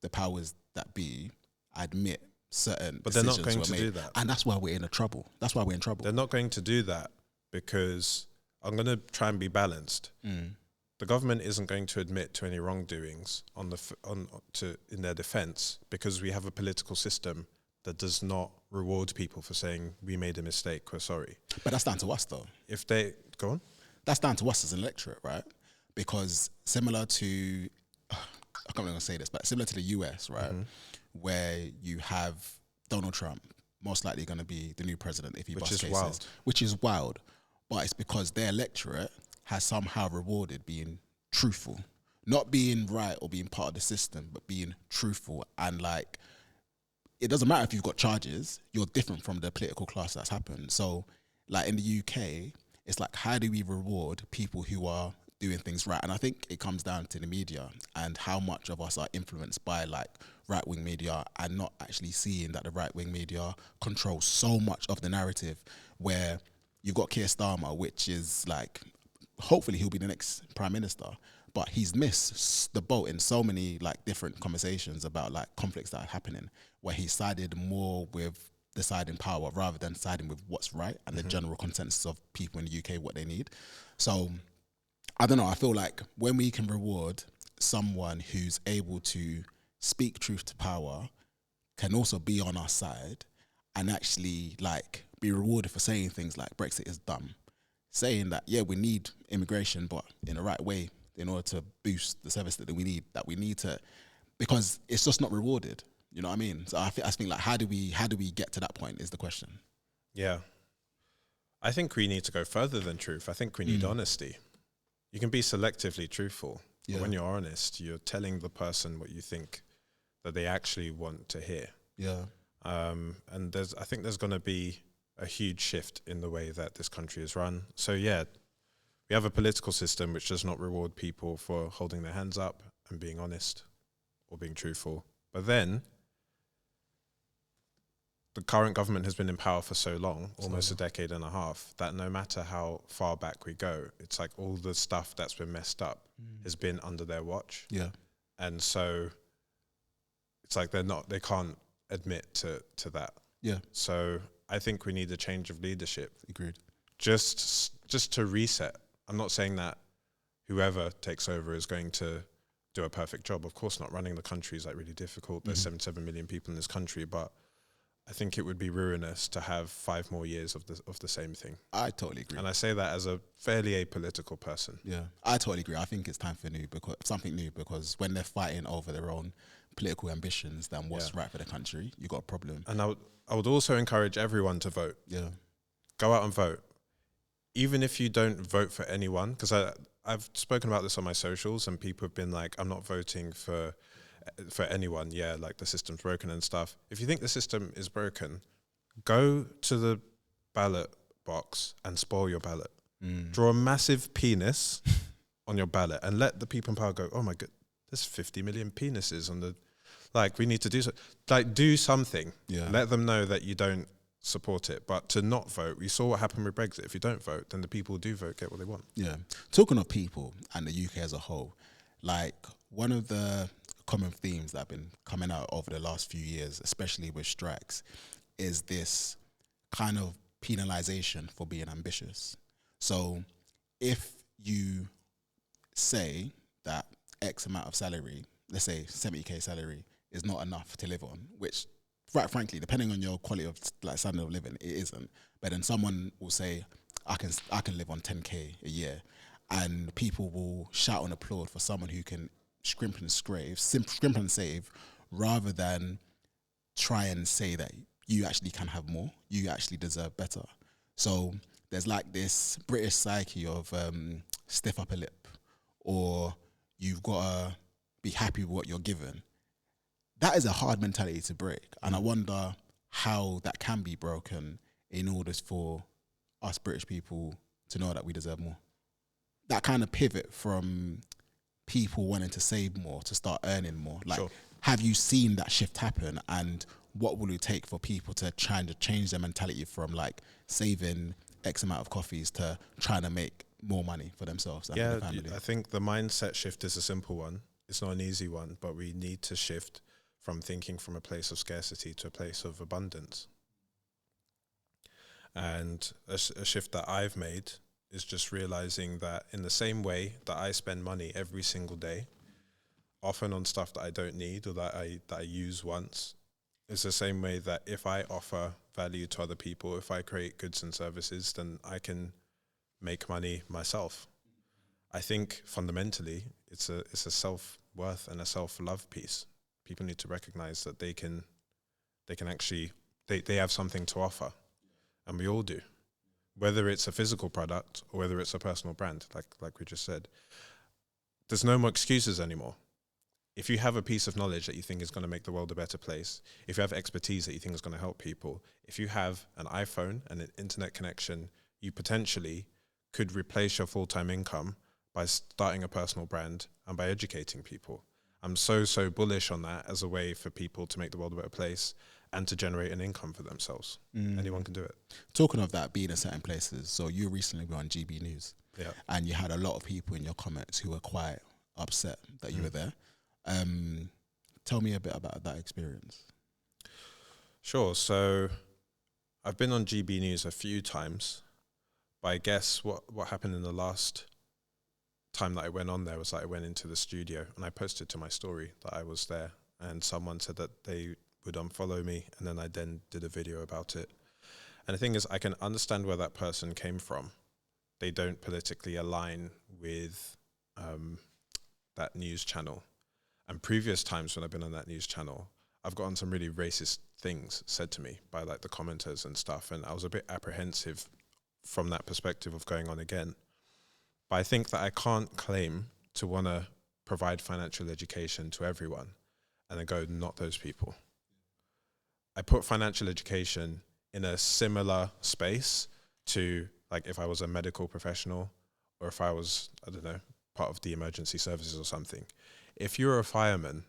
[SPEAKER 2] the powers that be admit certain
[SPEAKER 1] but they're
[SPEAKER 2] decisions
[SPEAKER 1] not going
[SPEAKER 2] were
[SPEAKER 1] to
[SPEAKER 2] made,
[SPEAKER 1] do that.
[SPEAKER 2] And that's why we're in trouble.
[SPEAKER 1] They're not going to do that because I'm going to try and be balanced. The government isn't going to admit to any wrongdoings in their defense, because we have a political system that does not reward people for saying we made a mistake, we're sorry.
[SPEAKER 2] But that's down to us though.
[SPEAKER 1] If they go on,
[SPEAKER 2] that's down to us as an electorate, right? Because similar to, I can't even say this, but similar to the US, right, where you have Donald Trump most likely going to be the new president if he busts cases, which is wild. But it's because their electorate has somehow rewarded being truthful, not being right or being part of the system, but being truthful. And like, it doesn't matter if you've got charges, you're different from the political class that's happened. So like in the UK, it's like, how do we reward people who are doing things right? And I think it comes down to the media and how much of us are influenced by like right-wing media, and not actually seeing that the right-wing media controls so much of the narrative, where you've got Keir Starmer, which is like, hopefully he'll be the next prime minister, but he's missed the boat in so many like different conversations about like conflicts that are happening, where he sided more with the side in power rather than siding with what's right and the general consensus of people in the UK, what they need. So I don't know, I feel like when we can reward someone who's able to speak truth to power, can also be on our side and actually like be rewarded for saying things like Brexit is dumb, saying that, yeah, we need immigration, but in the right way in order to boost the service that we need to, because it's just not rewarded. You know what I mean? So I think like, how do we get to that point is the question.
[SPEAKER 1] Yeah. I think we need to go further than truth. I think we need honesty. You can be selectively truthful, but when you're honest, you're telling the person what you think that they actually want to hear.
[SPEAKER 2] Yeah.
[SPEAKER 1] And I think there's going to be a huge shift in the way that this country is run. So yeah, we have a political system which does not reward people for holding their hands up and being honest or being truthful. But then the current government has been in power for so long, almost a decade and a half, that no matter how far back we go, it's like all the stuff that's been messed up has been under their watch.
[SPEAKER 2] Yeah.
[SPEAKER 1] And so it's like they can't admit to that.
[SPEAKER 2] Yeah.
[SPEAKER 1] So I think we need a change of leadership.
[SPEAKER 2] Agreed.
[SPEAKER 1] Just to reset. I'm not saying that whoever takes over is going to do a perfect job. Of course not. Running the country is like really difficult. There's 77 million people in this country, but I think it would be ruinous to have 5 more years of the same thing.
[SPEAKER 2] I totally agree.
[SPEAKER 1] And I say that as a fairly apolitical person.
[SPEAKER 2] Yeah, I totally agree. I think it's time for something new, because when they're fighting over their own political ambitions than what's right for the country, you got a problem.
[SPEAKER 1] And I would also encourage everyone to vote.
[SPEAKER 2] Yeah.
[SPEAKER 1] Go out and vote. even if you don't vote for anyone, because I've spoken about this on my socials, and people have been like, I'm not voting for anyone. Yeah, like the system's broken and stuff. If you think the system is broken, go to the ballot box and spoil your ballot. Draw a massive penis on your ballot and let the people in power go, oh my god, there's 50 million penises on the, like, we need to do so, like, do something.
[SPEAKER 2] Yeah.
[SPEAKER 1] Let them know that you don't support it. But to not vote, we saw what happened with Brexit. If you don't vote, then the people who do vote get what they want.
[SPEAKER 2] Yeah. Talking of people and the UK as a whole, like, one of the common themes that have been coming out over the last few years, especially with strikes, is this kind of penalization for being ambitious. So if you say that X amount of salary, let's say 70k salary, is not enough to live on, which, right, frankly, depending on your quality of, like, standard of living, it isn't. But then someone will say, I can live on 10k a year, and people will shout and applaud for someone who can scrimp and save, rather than try and say that you actually can have more, you actually deserve better. So there's like this British psyche of stiff upper lip, or you've got to be happy with what you're given. That is a hard mentality to break. And I wonder how that can be broken in order for us British people to know that we deserve more. That kind of pivot from people wanting to save more to start earning more. Like, sure. Have you seen that shift happen? And what will it take for people to try to change their mentality from, like, saving X amount of coffees to trying to make more money for themselves and their family?
[SPEAKER 1] I think the mindset shift is a simple one. It's not an easy one, but we need to shift from thinking from a place of scarcity to a place of abundance. And a shift that I've made is just realizing that in the same way that I spend money every single day, often on stuff that I don't need or that I use once, it's the same way that if I offer value to other people, if I create goods and services, then I can make money myself. I think fundamentally it's a self-worth and a self-love piece. People need to recognize that they can actually, they have something to offer, and we all do. Whether it's a physical product or whether it's a personal brand, like we just said, there's no more excuses anymore. If you have a piece of knowledge that you think is going to make the world a better place, if you have expertise that you think is going to help people, if you have an iPhone and an internet connection, you potentially could replace your full-time income by starting a personal brand and by educating people. I'm so bullish on that as a way for people to make the world a better place and to generate an income for themselves. Anyone can do it.
[SPEAKER 2] Talking of that, being in certain places, so you recently were on GB News, and you had a lot of people in your comments who were quite upset that you were there. Tell me a bit about that experience.
[SPEAKER 1] Sure. So I've been on GB News a few times, but I guess what happened in the last time that I went on there was that I went into the studio and I posted to my story that I was there, and someone said that they would unfollow me, and then I did a video about it. And the thing is, I can understand where that person came from. They don't politically align with that news channel. And previous times when I've been on that news channel, I've gotten some really racist things said to me by, like, the commenters and stuff, and I was a bit apprehensive from that perspective of going on again. But I think that I can't claim to want to provide financial education to everyone and then go, not those people. I put financial education in a similar space to, like, if I was a medical professional or if I was, I don't know, part of the emergency services or something. If you're a fireman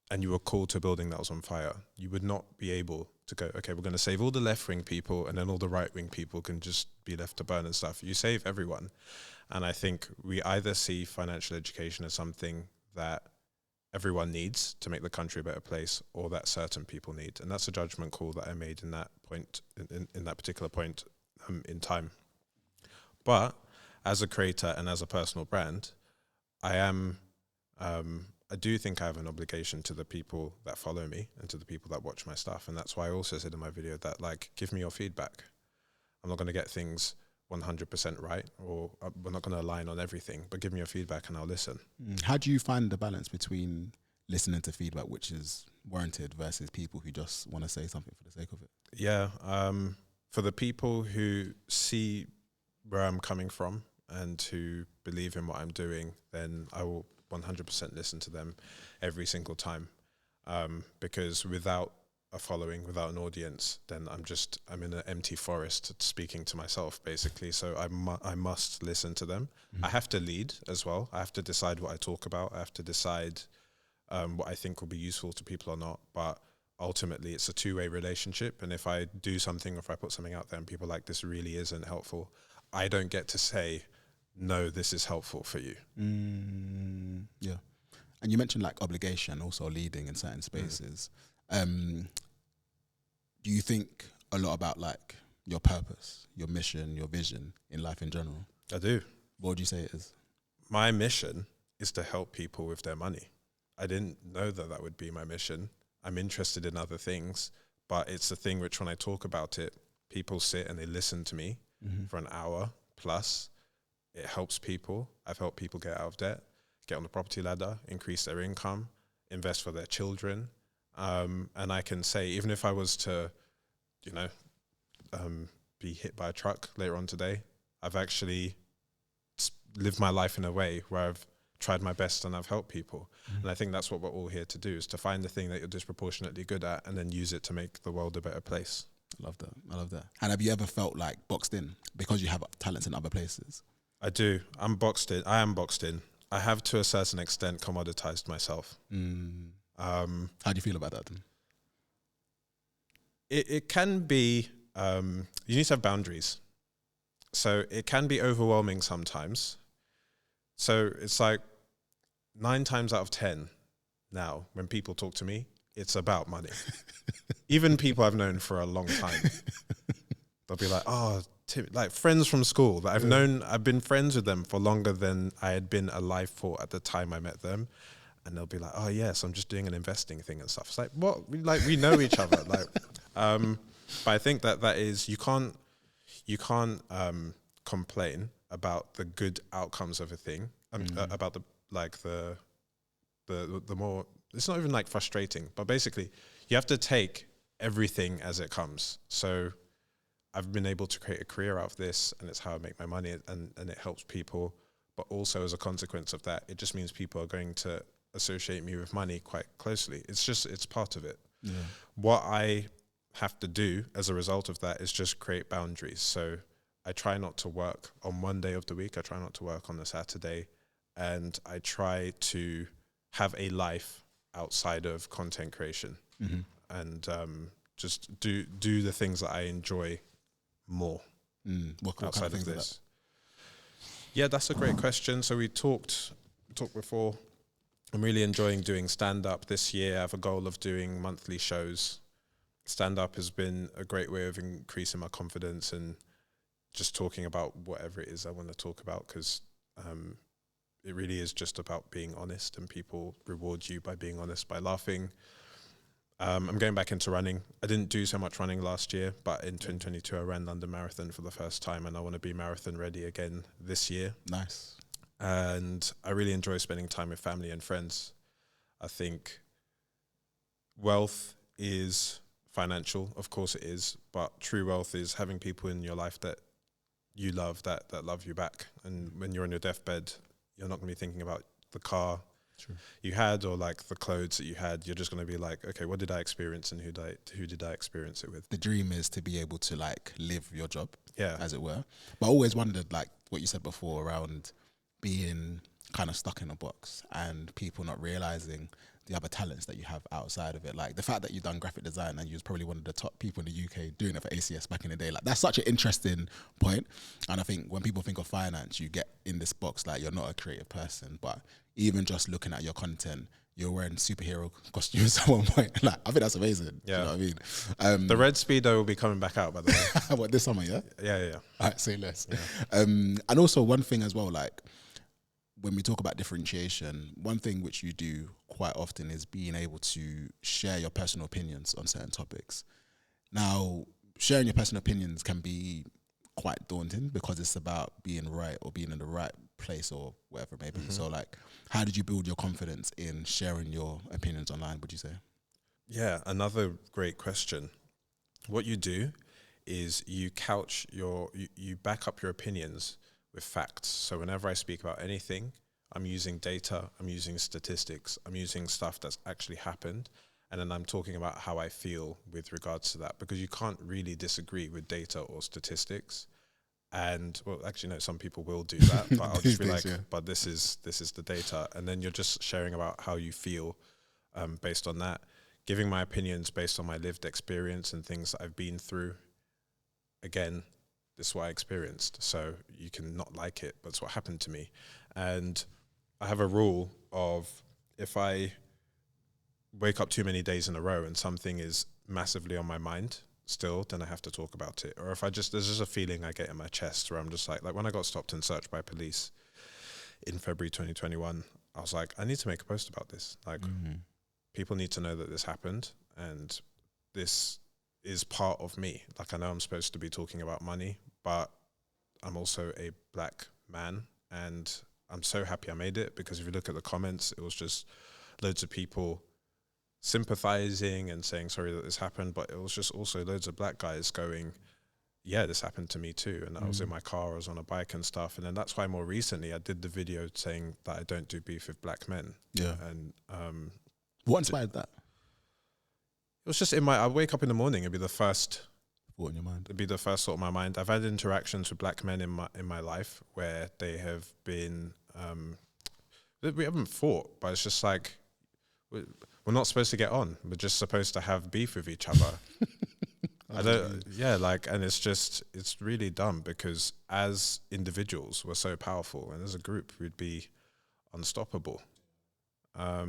[SPEAKER 1] and you were called to a building that was on fire, you would not be able to go, okay, we're going to save all the left-wing people and then all the right-wing people can just be left to burn and stuff. You save everyone. And I think we either see financial education as something that everyone needs to make the country a better place, or that certain people need. And that's a judgment call that I made in that point, in that particular point in time. But as a creator and as a personal brand, I do think I have an obligation to the people that follow me and to the people that watch my stuff. And that's why I also said in my video that, like, give me your feedback. I'm not going to get things 100% right, or we're not going to align on everything, but give me your feedback and I'll listen.
[SPEAKER 2] How do you find the balance between listening to feedback, which is warranted, versus people who just want to say something for the sake of it?
[SPEAKER 1] Yeah. For the people who see where I'm coming from and who believe in what I'm doing, then I will 100% listen to them every single time. Because without a following, without an audience, then I'm in an empty forest speaking to myself, basically. So I must listen to them. I have to lead as well. I have to decide what I talk about. I have to decide what I think will be useful to people or not. But ultimately, it's a two-way relationship. And if I do something, or if I put something out there and people are like, this really isn't helpful, I don't get to say, no, this is helpful for you.
[SPEAKER 2] Yeah. And you mentioned like obligation, also leading in certain spaces. Do you think a lot about like your purpose, your mission, your vision in life in general?
[SPEAKER 1] I do.
[SPEAKER 2] What would you say it is?
[SPEAKER 1] My mission is to help people with their money. I didn't know that that would be my mission. I'm interested in other things, but it's the thing which when I talk about it, people sit and they listen to me for an hour plus. It helps people. I've helped people get out of debt, get on the property ladder, increase their income, invest for their children. And I can say, even if I was to, be hit by a truck later on today, I've actually lived my life in a way where I've tried my best and I've helped people. And I think that's what we're all here to do, is to find the thing that you're disproportionately good at and then use it to make the world a better place.
[SPEAKER 2] I love that. And have you ever felt like boxed in because you have talents in other places?
[SPEAKER 1] I do. I am boxed in. I have, to a certain extent, commoditized myself.
[SPEAKER 2] How do you feel about that then?
[SPEAKER 1] It can be, you need to have boundaries. So it can be overwhelming sometimes. So it's like 9 times out of 10 now, when people talk to me, it's about money. Even people I've known for a long time. They'll be like, oh, like friends from school that I've known, I've been friends with them for longer than I had been alive for at the time I met them. And they'll be like, oh yes, I'm just doing an investing thing and stuff. It's like, what? We know each other. But I think that is, you can't complain about the good outcomes of a thing, about the more, it's not even like frustrating, but basically you have to take everything as it comes. So I've been able to create a career out of this, and it's how I make my money, and it helps people. But also as a consequence of that, it just means people are going to associate me with money quite closely. It's part of it. Yeah. What I have to do as a result of that is just create boundaries. So I try not to work on one day of the week. I try not to work on a Saturday, and I try to have a life outside of content creation, and just do the things that I enjoy more.
[SPEAKER 2] What
[SPEAKER 1] outside
[SPEAKER 2] kind of things
[SPEAKER 1] this. Yeah, that's a great question. So we talked before. I'm really enjoying doing stand-up this year. I have a goal of doing monthly shows. Stand-up has been a great way of increasing my confidence and just talking about whatever it is I want to talk about, because it really is just about being honest, and people reward you by being honest, by laughing. I'm going back into running. I didn't do so much running last year, but in 2022 I ran London Marathon for the first time, and I want to be marathon ready again this year.
[SPEAKER 2] Nice.
[SPEAKER 1] And I really enjoy spending time with family and friends. I think wealth is financial, of course it is, but true wealth is having people in your life that you love, that love you back. And when you're on your deathbed, you're not going to be thinking about the car you had or like the clothes that you had. You're just going to be like, okay, what did I experience, and who did I experience it with?
[SPEAKER 2] The dream is to be able to like live your job,
[SPEAKER 1] yeah,
[SPEAKER 2] as it were. But I always wondered, like what you said before around being kind of stuck in a box and people not realizing the other talents that you have outside of it. Like the fact that you've done graphic design and you was probably one of the top people in the UK doing it for ACS back in the day. Like that's such an interesting point. And I think when people think of finance, you get in this box like you're not a creative person. But even just looking at your content, you're wearing superhero costumes at one point. Like I think that's amazing. Yeah. You know what I mean?
[SPEAKER 1] The red Speedo will be coming back out, by the way.
[SPEAKER 2] What, this summer, yeah?
[SPEAKER 1] Yeah.
[SPEAKER 2] All right, say less. Yeah. And also one thing as well, like when we talk about differentiation, one thing which you do quite often is being able to share your personal opinions on certain topics. Now, sharing your personal opinions can be quite daunting because it's about being right or being in the right place or whatever it may be. So like, how did you build your confidence in sharing your opinions online, would you say?
[SPEAKER 1] Yeah, another great question. What you do is you couch you back up your opinions with facts. So whenever I speak about anything, I'm using data, I'm using statistics, I'm using stuff that's actually happened, and then I'm talking about how I feel with regards to that, because you can't really disagree with data or statistics. And well, actually, no, some people will do that, but I'll just be like, but this is the data, and then you're just sharing about how you feel based on that, giving my opinions based on my lived experience and things that I've been through. Again, this is what I experienced, so you can not like it, but it's what happened to me. And I have a rule of, if I wake up too many days in a row and something is massively on my mind still, then I have to talk about it. Or if there's just a feeling I get in my chest where I'm just like when I got stopped and searched by police in February 2021, I was like, I need to make a post about this. Like, people need to know that this happened, and this is part of me. Like, I know I'm supposed to be talking about money, but I'm also a black man, and I'm so happy I made it, because if you look at the comments, it was just loads of people sympathizing and saying sorry that this happened, but it was just also loads of black guys going, yeah, this happened to me too. And I was in my car, I was on a bike and stuff. And then that's why more recently I did the video saying that I don't do beef with black men.
[SPEAKER 2] Yeah.
[SPEAKER 1] And
[SPEAKER 2] what inspired that?
[SPEAKER 1] It was just I wake up in the morning, it'd be the first
[SPEAKER 2] thought in your mind.
[SPEAKER 1] It'd be the first thought in my mind. I've had interactions with black men in my life where they have been, we haven't fought, but it's just like, we're not supposed to get on. We're just supposed to have beef with each other. And it's really dumb, because as individuals, we're so powerful, and as a group, we'd be unstoppable. I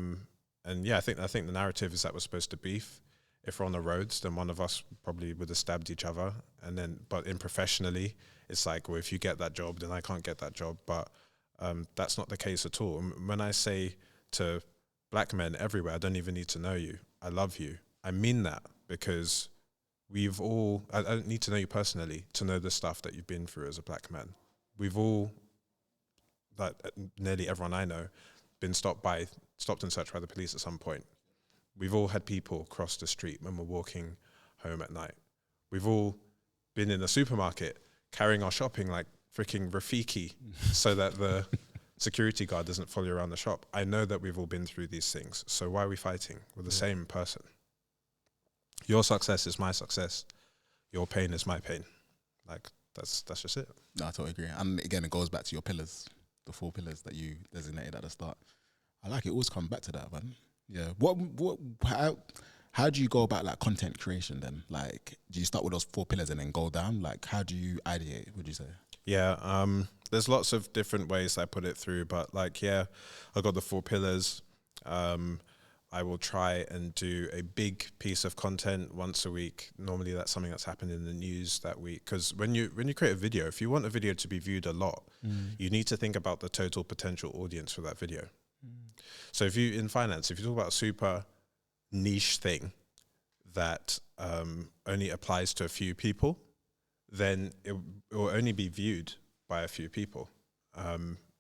[SPEAKER 1] think the narrative is that we're supposed to beef. If we're on the roads, then one of us probably would have stabbed each other. And then, but professionally, it's like, well, if you get that job, then I can't get that job. But that's not the case at all. When I say to black men everywhere, I don't even need to know you, I love you, I mean that, because I don't need to know you personally to know the stuff that you've been through as a black man. We've all, nearly everyone I know, been stopped and searched by the police at some point. We've all had people cross the street when we're walking home at night. We've all been in the supermarket carrying our shopping like freaking Rafiki so that the security guard doesn't follow you around the shop. I know that we've all been through these things. So why are we fighting? We're the same person. Your success is my success. Your pain is my pain. Like, that's just it.
[SPEAKER 2] No, I totally agree. And again, it goes back to your pillars, the 4 pillars that you designated at the start. I like it. Always come back to that, man. Yeah. How do you go about like content creation then? Like, do you start with those 4 pillars and then go down? Like, how do you ideate, would you say?
[SPEAKER 1] Yeah, there's lots of different ways I put it through, but like, yeah, I got the 4 pillars. I will try and do a big piece of content once a week. Normally that's something that's happened in the news that week. Because when you create a video, if you want a video to be viewed a lot, you need to think about the total potential audience for that video. So if you talk about a super niche thing that only applies to a few people, then it will only be viewed by a few people.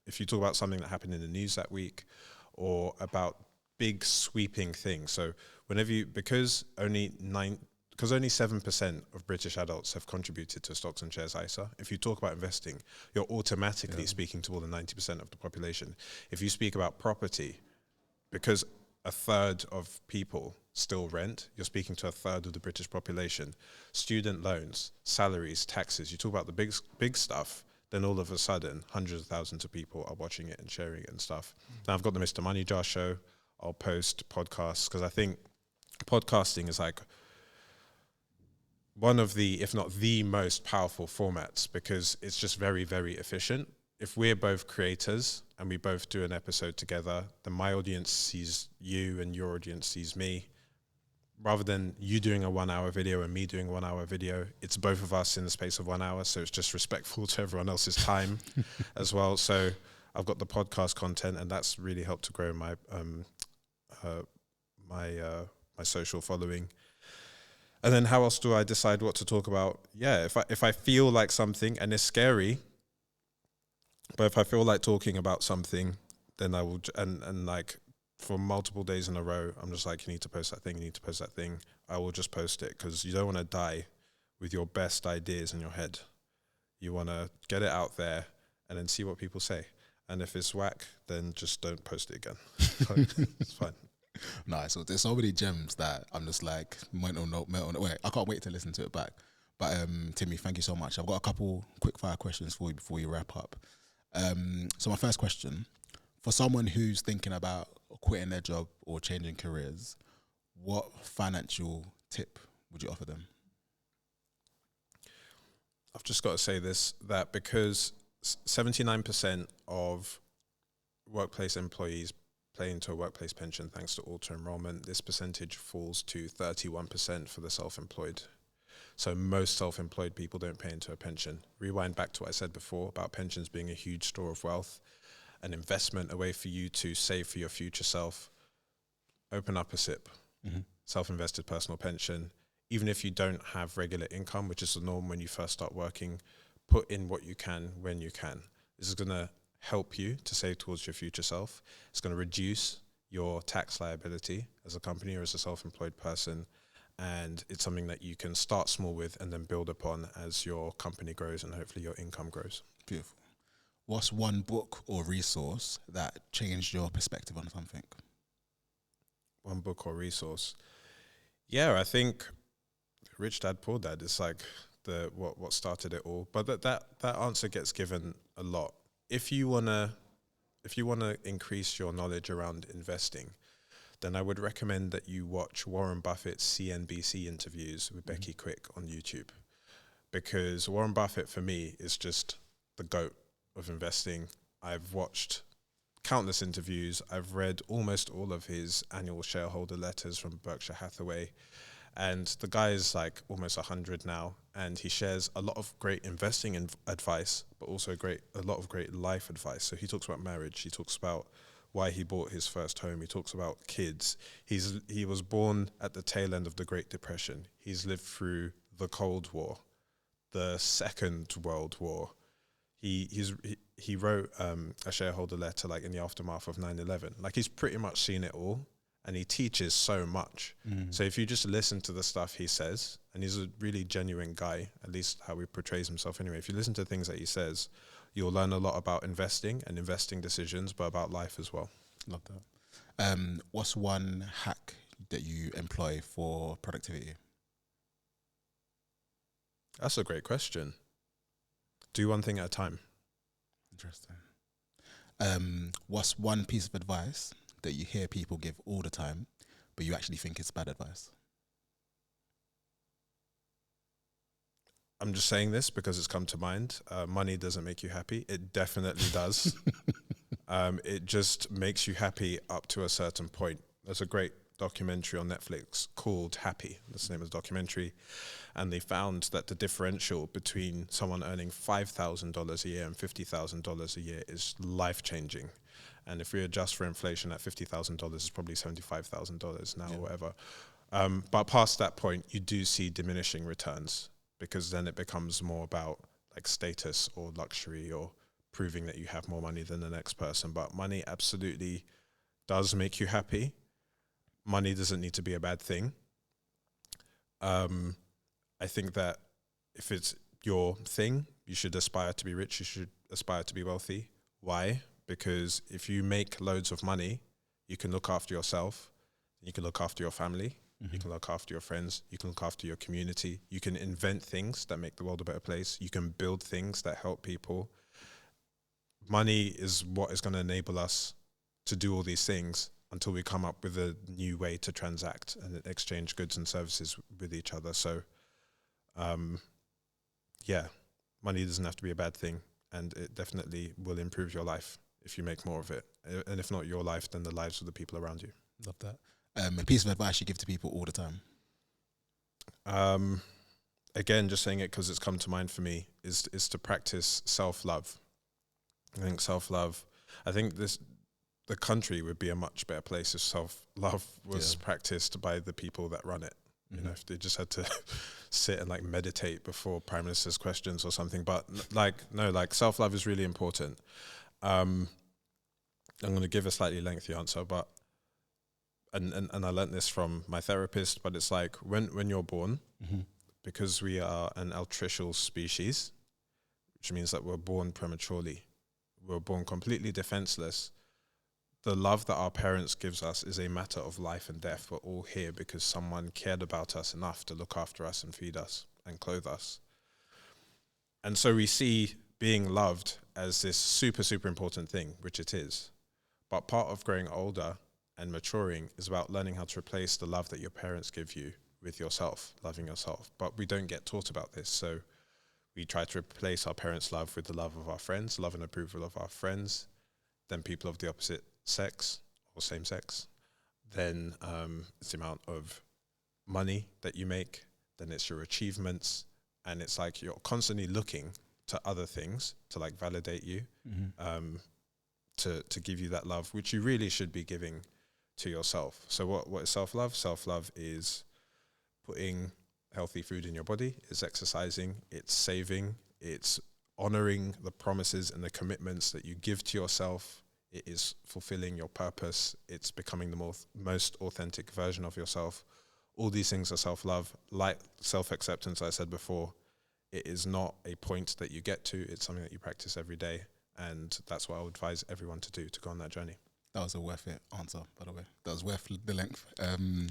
[SPEAKER 1] If you talk about something that happened in the news that week, or about big sweeping things, so because only 7% of British adults have contributed to stocks and shares ISA, if you talk about investing, you're automatically speaking to all the 90% of the population. If you speak about property, because a third of people still rent, you're speaking to a third of the British population. Student loans, salaries, taxes, you talk about the big stuff, then all of a sudden, hundreds of thousands of people are watching it and sharing it and stuff. Now I've got the MrMoneyJar show. I'll post podcasts, because I think podcasting is like one of the, if not the most powerful formats, because it's just very, very efficient. If we're both creators and we both do an episode together, then my audience sees you and your audience sees me. Rather than you doing a 1-hour video and me doing a 1-hour video, it's both of us in the space of 1 hour. So it's just respectful to everyone else's time as well. So I've got the podcast content, and that's really helped to grow my my social following. And then how else do I decide what to talk about? Yeah, if I feel like something, and it's scary, but if I feel like talking about something, then I will, and like for multiple days in a row, I'm just like, you need to post that thing, you need to post that thing. I will just post it, because you don't want to die with your best ideas in your head. You want to get it out there and then see what people say. And if it's whack, then just don't post it again. It's fine.
[SPEAKER 2] Nice. So there's so many gems that I'm just like, wait, I can't wait to listen to it back. But Timi, thank you so much. I've got a couple quick fire questions for you before we wrap up. So my first question, for someone who's thinking about quitting their job or changing careers, what financial tip would you offer them?
[SPEAKER 1] I've just got to say this, that because 79% of workplace employees play into a workplace pension thanks to auto-enrollment, this percentage falls to 31% for the self-employed. So most self-employed people don't pay into a pension. Rewind back to what I said before about pensions being a huge store of wealth, an investment, a way for you to save for your future self. Open up a SIP, self-invested personal pension. Even if you don't have regular income, which is the norm when you first start working, put in what you can when you can. This is going to help you to save towards your future self. It's going to reduce your tax liability as a company or as a self-employed person. And it's something that you can start small with and then build upon as your company grows and hopefully your income grows.
[SPEAKER 2] Beautiful. What's one book or resource that changed your perspective on something?
[SPEAKER 1] One book or resource? Yeah, I think Rich Dad Poor Dad is like what started it all. But that answer gets given a lot. If you wanna increase your knowledge around investing, then I would recommend that you watch Warren Buffett's CNBC interviews with Becky Quick on YouTube. Because Warren Buffett, for me, is just the GOAT of investing. I've watched countless interviews. I've read almost all of his annual shareholder letters from Berkshire Hathaway. And the guy is like almost 100 now, and he shares a lot of great investing advice, but also a lot of great life advice. So he talks about marriage. He talks about why he bought his first home. He talks about kids. He was born at the tail end of the Great Depression. He's lived through the Cold War, the Second World War. He wrote a shareholder letter like in the aftermath of 9/11. Like he's pretty much seen it all, and he teaches so much. So if you just listen to the stuff he says, and he's a really genuine guy, at least how he portrays himself anyway. If you listen to things that he says, you'll learn a lot about investing and investing decisions, but about life as well.
[SPEAKER 2] Love that. What's one hack that you employ for productivity?
[SPEAKER 1] That's a great question. Do one thing at a time.
[SPEAKER 2] Interesting. What's one piece of advice that you hear people give all the time, but you actually think it's bad advice?
[SPEAKER 1] I'm just saying this because it's come to mind. Money doesn't make you happy. It definitely does. It just makes you happy up to a certain point. There's a great documentary on Netflix called Happy. That's the name of the documentary. And they found that the differential between someone earning $5,000 a year and $50,000 a year is life-changing. And if we adjust for inflation, that $50,000 is probably $75,000 now or whatever. But past that point, you do see diminishing returns, because then it becomes more about like status or luxury or proving that you have more money than the next person. But money absolutely does make you happy. Money doesn't need to be a bad thing. I think that if it's your thing, you should aspire to be rich. You should aspire to be wealthy. Why? Because if you make loads of money, you can look after yourself, you can look after your family, you can look after your friends, you can look after your community, you can invent things that make the world a better place, you can build things that help people. Money is what is going to enable us to do all these things until we come up with a new way to transact and exchange goods and services with each other. So, money doesn't have to be a bad thing, and it definitely will improve your life if you make more of it. And if not your life, then the lives of the people around you.
[SPEAKER 2] Love that. A piece of advice you give to people all the time?
[SPEAKER 1] Again, just saying it because it's come to mind for me, is to practice self-love. I think self-love, the country would be a much better place if self-love was practiced by the people that run it. You know, if they just had to sit and like meditate before Prime Minister's questions or something. But self-love is really important. I'm going to give a slightly lengthy answer, but and I learned this from my therapist, but it's like when you're born, because we are an altricial species, which means that we're born prematurely. We're born completely defenseless. The love that our parents gives us is a matter of life and death. We're all here because someone cared about us enough to look after us and feed us and clothe us. And so we see being loved as this super, super important thing, which it is. But part of growing older and maturing is about learning how to replace the love that your parents give you with yourself, loving yourself. But we don't get taught about this. So we try to replace our parents' love with the love of our friends, love and approval of our friends, then people of the opposite sex or same sex. Then it's the amount of money that you make, then it's your achievements. And it's like you're constantly looking to other things to like validate you, to give you that love, which you really should be giving to yourself. So what is self-love? Self-love is putting healthy food in your body, it's exercising, it's saving, it's honoring the promises and the commitments that you give to yourself. It is fulfilling your purpose. It's becoming the most authentic version of yourself. All these things are self-love. Like self-acceptance, I said before, it is not a point that you get to. It's something that you practice every day. And that's what I would advise everyone to do, to go on that journey.
[SPEAKER 2] That was a worth it answer, by the way. That was worth the length. And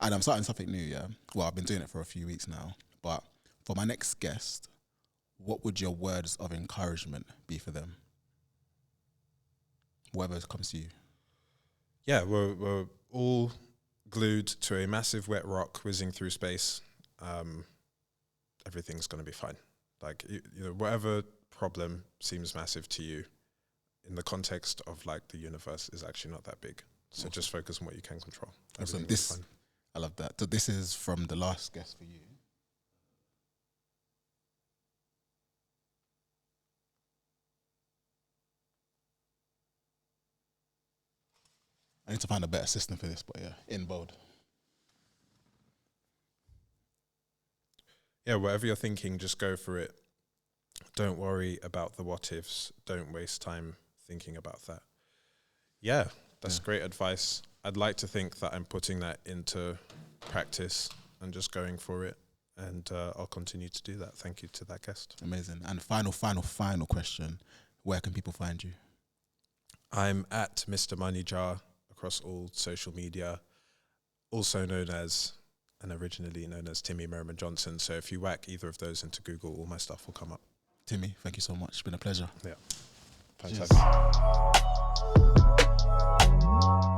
[SPEAKER 2] I'm starting something new, yeah? Well, I've been doing it for a few weeks now. But for my next guest, what would your words of encouragement be for them? Whatever comes to you.
[SPEAKER 1] Yeah, we're all glued to a massive wet rock whizzing through space. Everything's going to be fine. Like, you know, whatever problem seems massive to you in the context of like the universe is actually not that big. So just focus on what you can control.
[SPEAKER 2] Awesome. I love that. So this is from the last guest for you. I need to find a better system for this, but yeah, in bold.
[SPEAKER 1] Yeah, whatever you're thinking, just go for it. Don't worry about the what ifs. Don't waste time thinking about that. Yeah, that's great advice. I'd like to think that I'm putting that into practice and just going for it. And I'll continue to do that. Thank you to that guest.
[SPEAKER 2] Amazing. And final question. Where can people find you?
[SPEAKER 1] I'm at MrMoneyJar across all social media, also known as, and originally known as Timi Merriman-Johnson. So if you whack either of those into Google, all my stuff will come up.
[SPEAKER 2] Timi, thank you so much. It's been a pleasure.
[SPEAKER 1] Yeah. Fantastic. Cheers.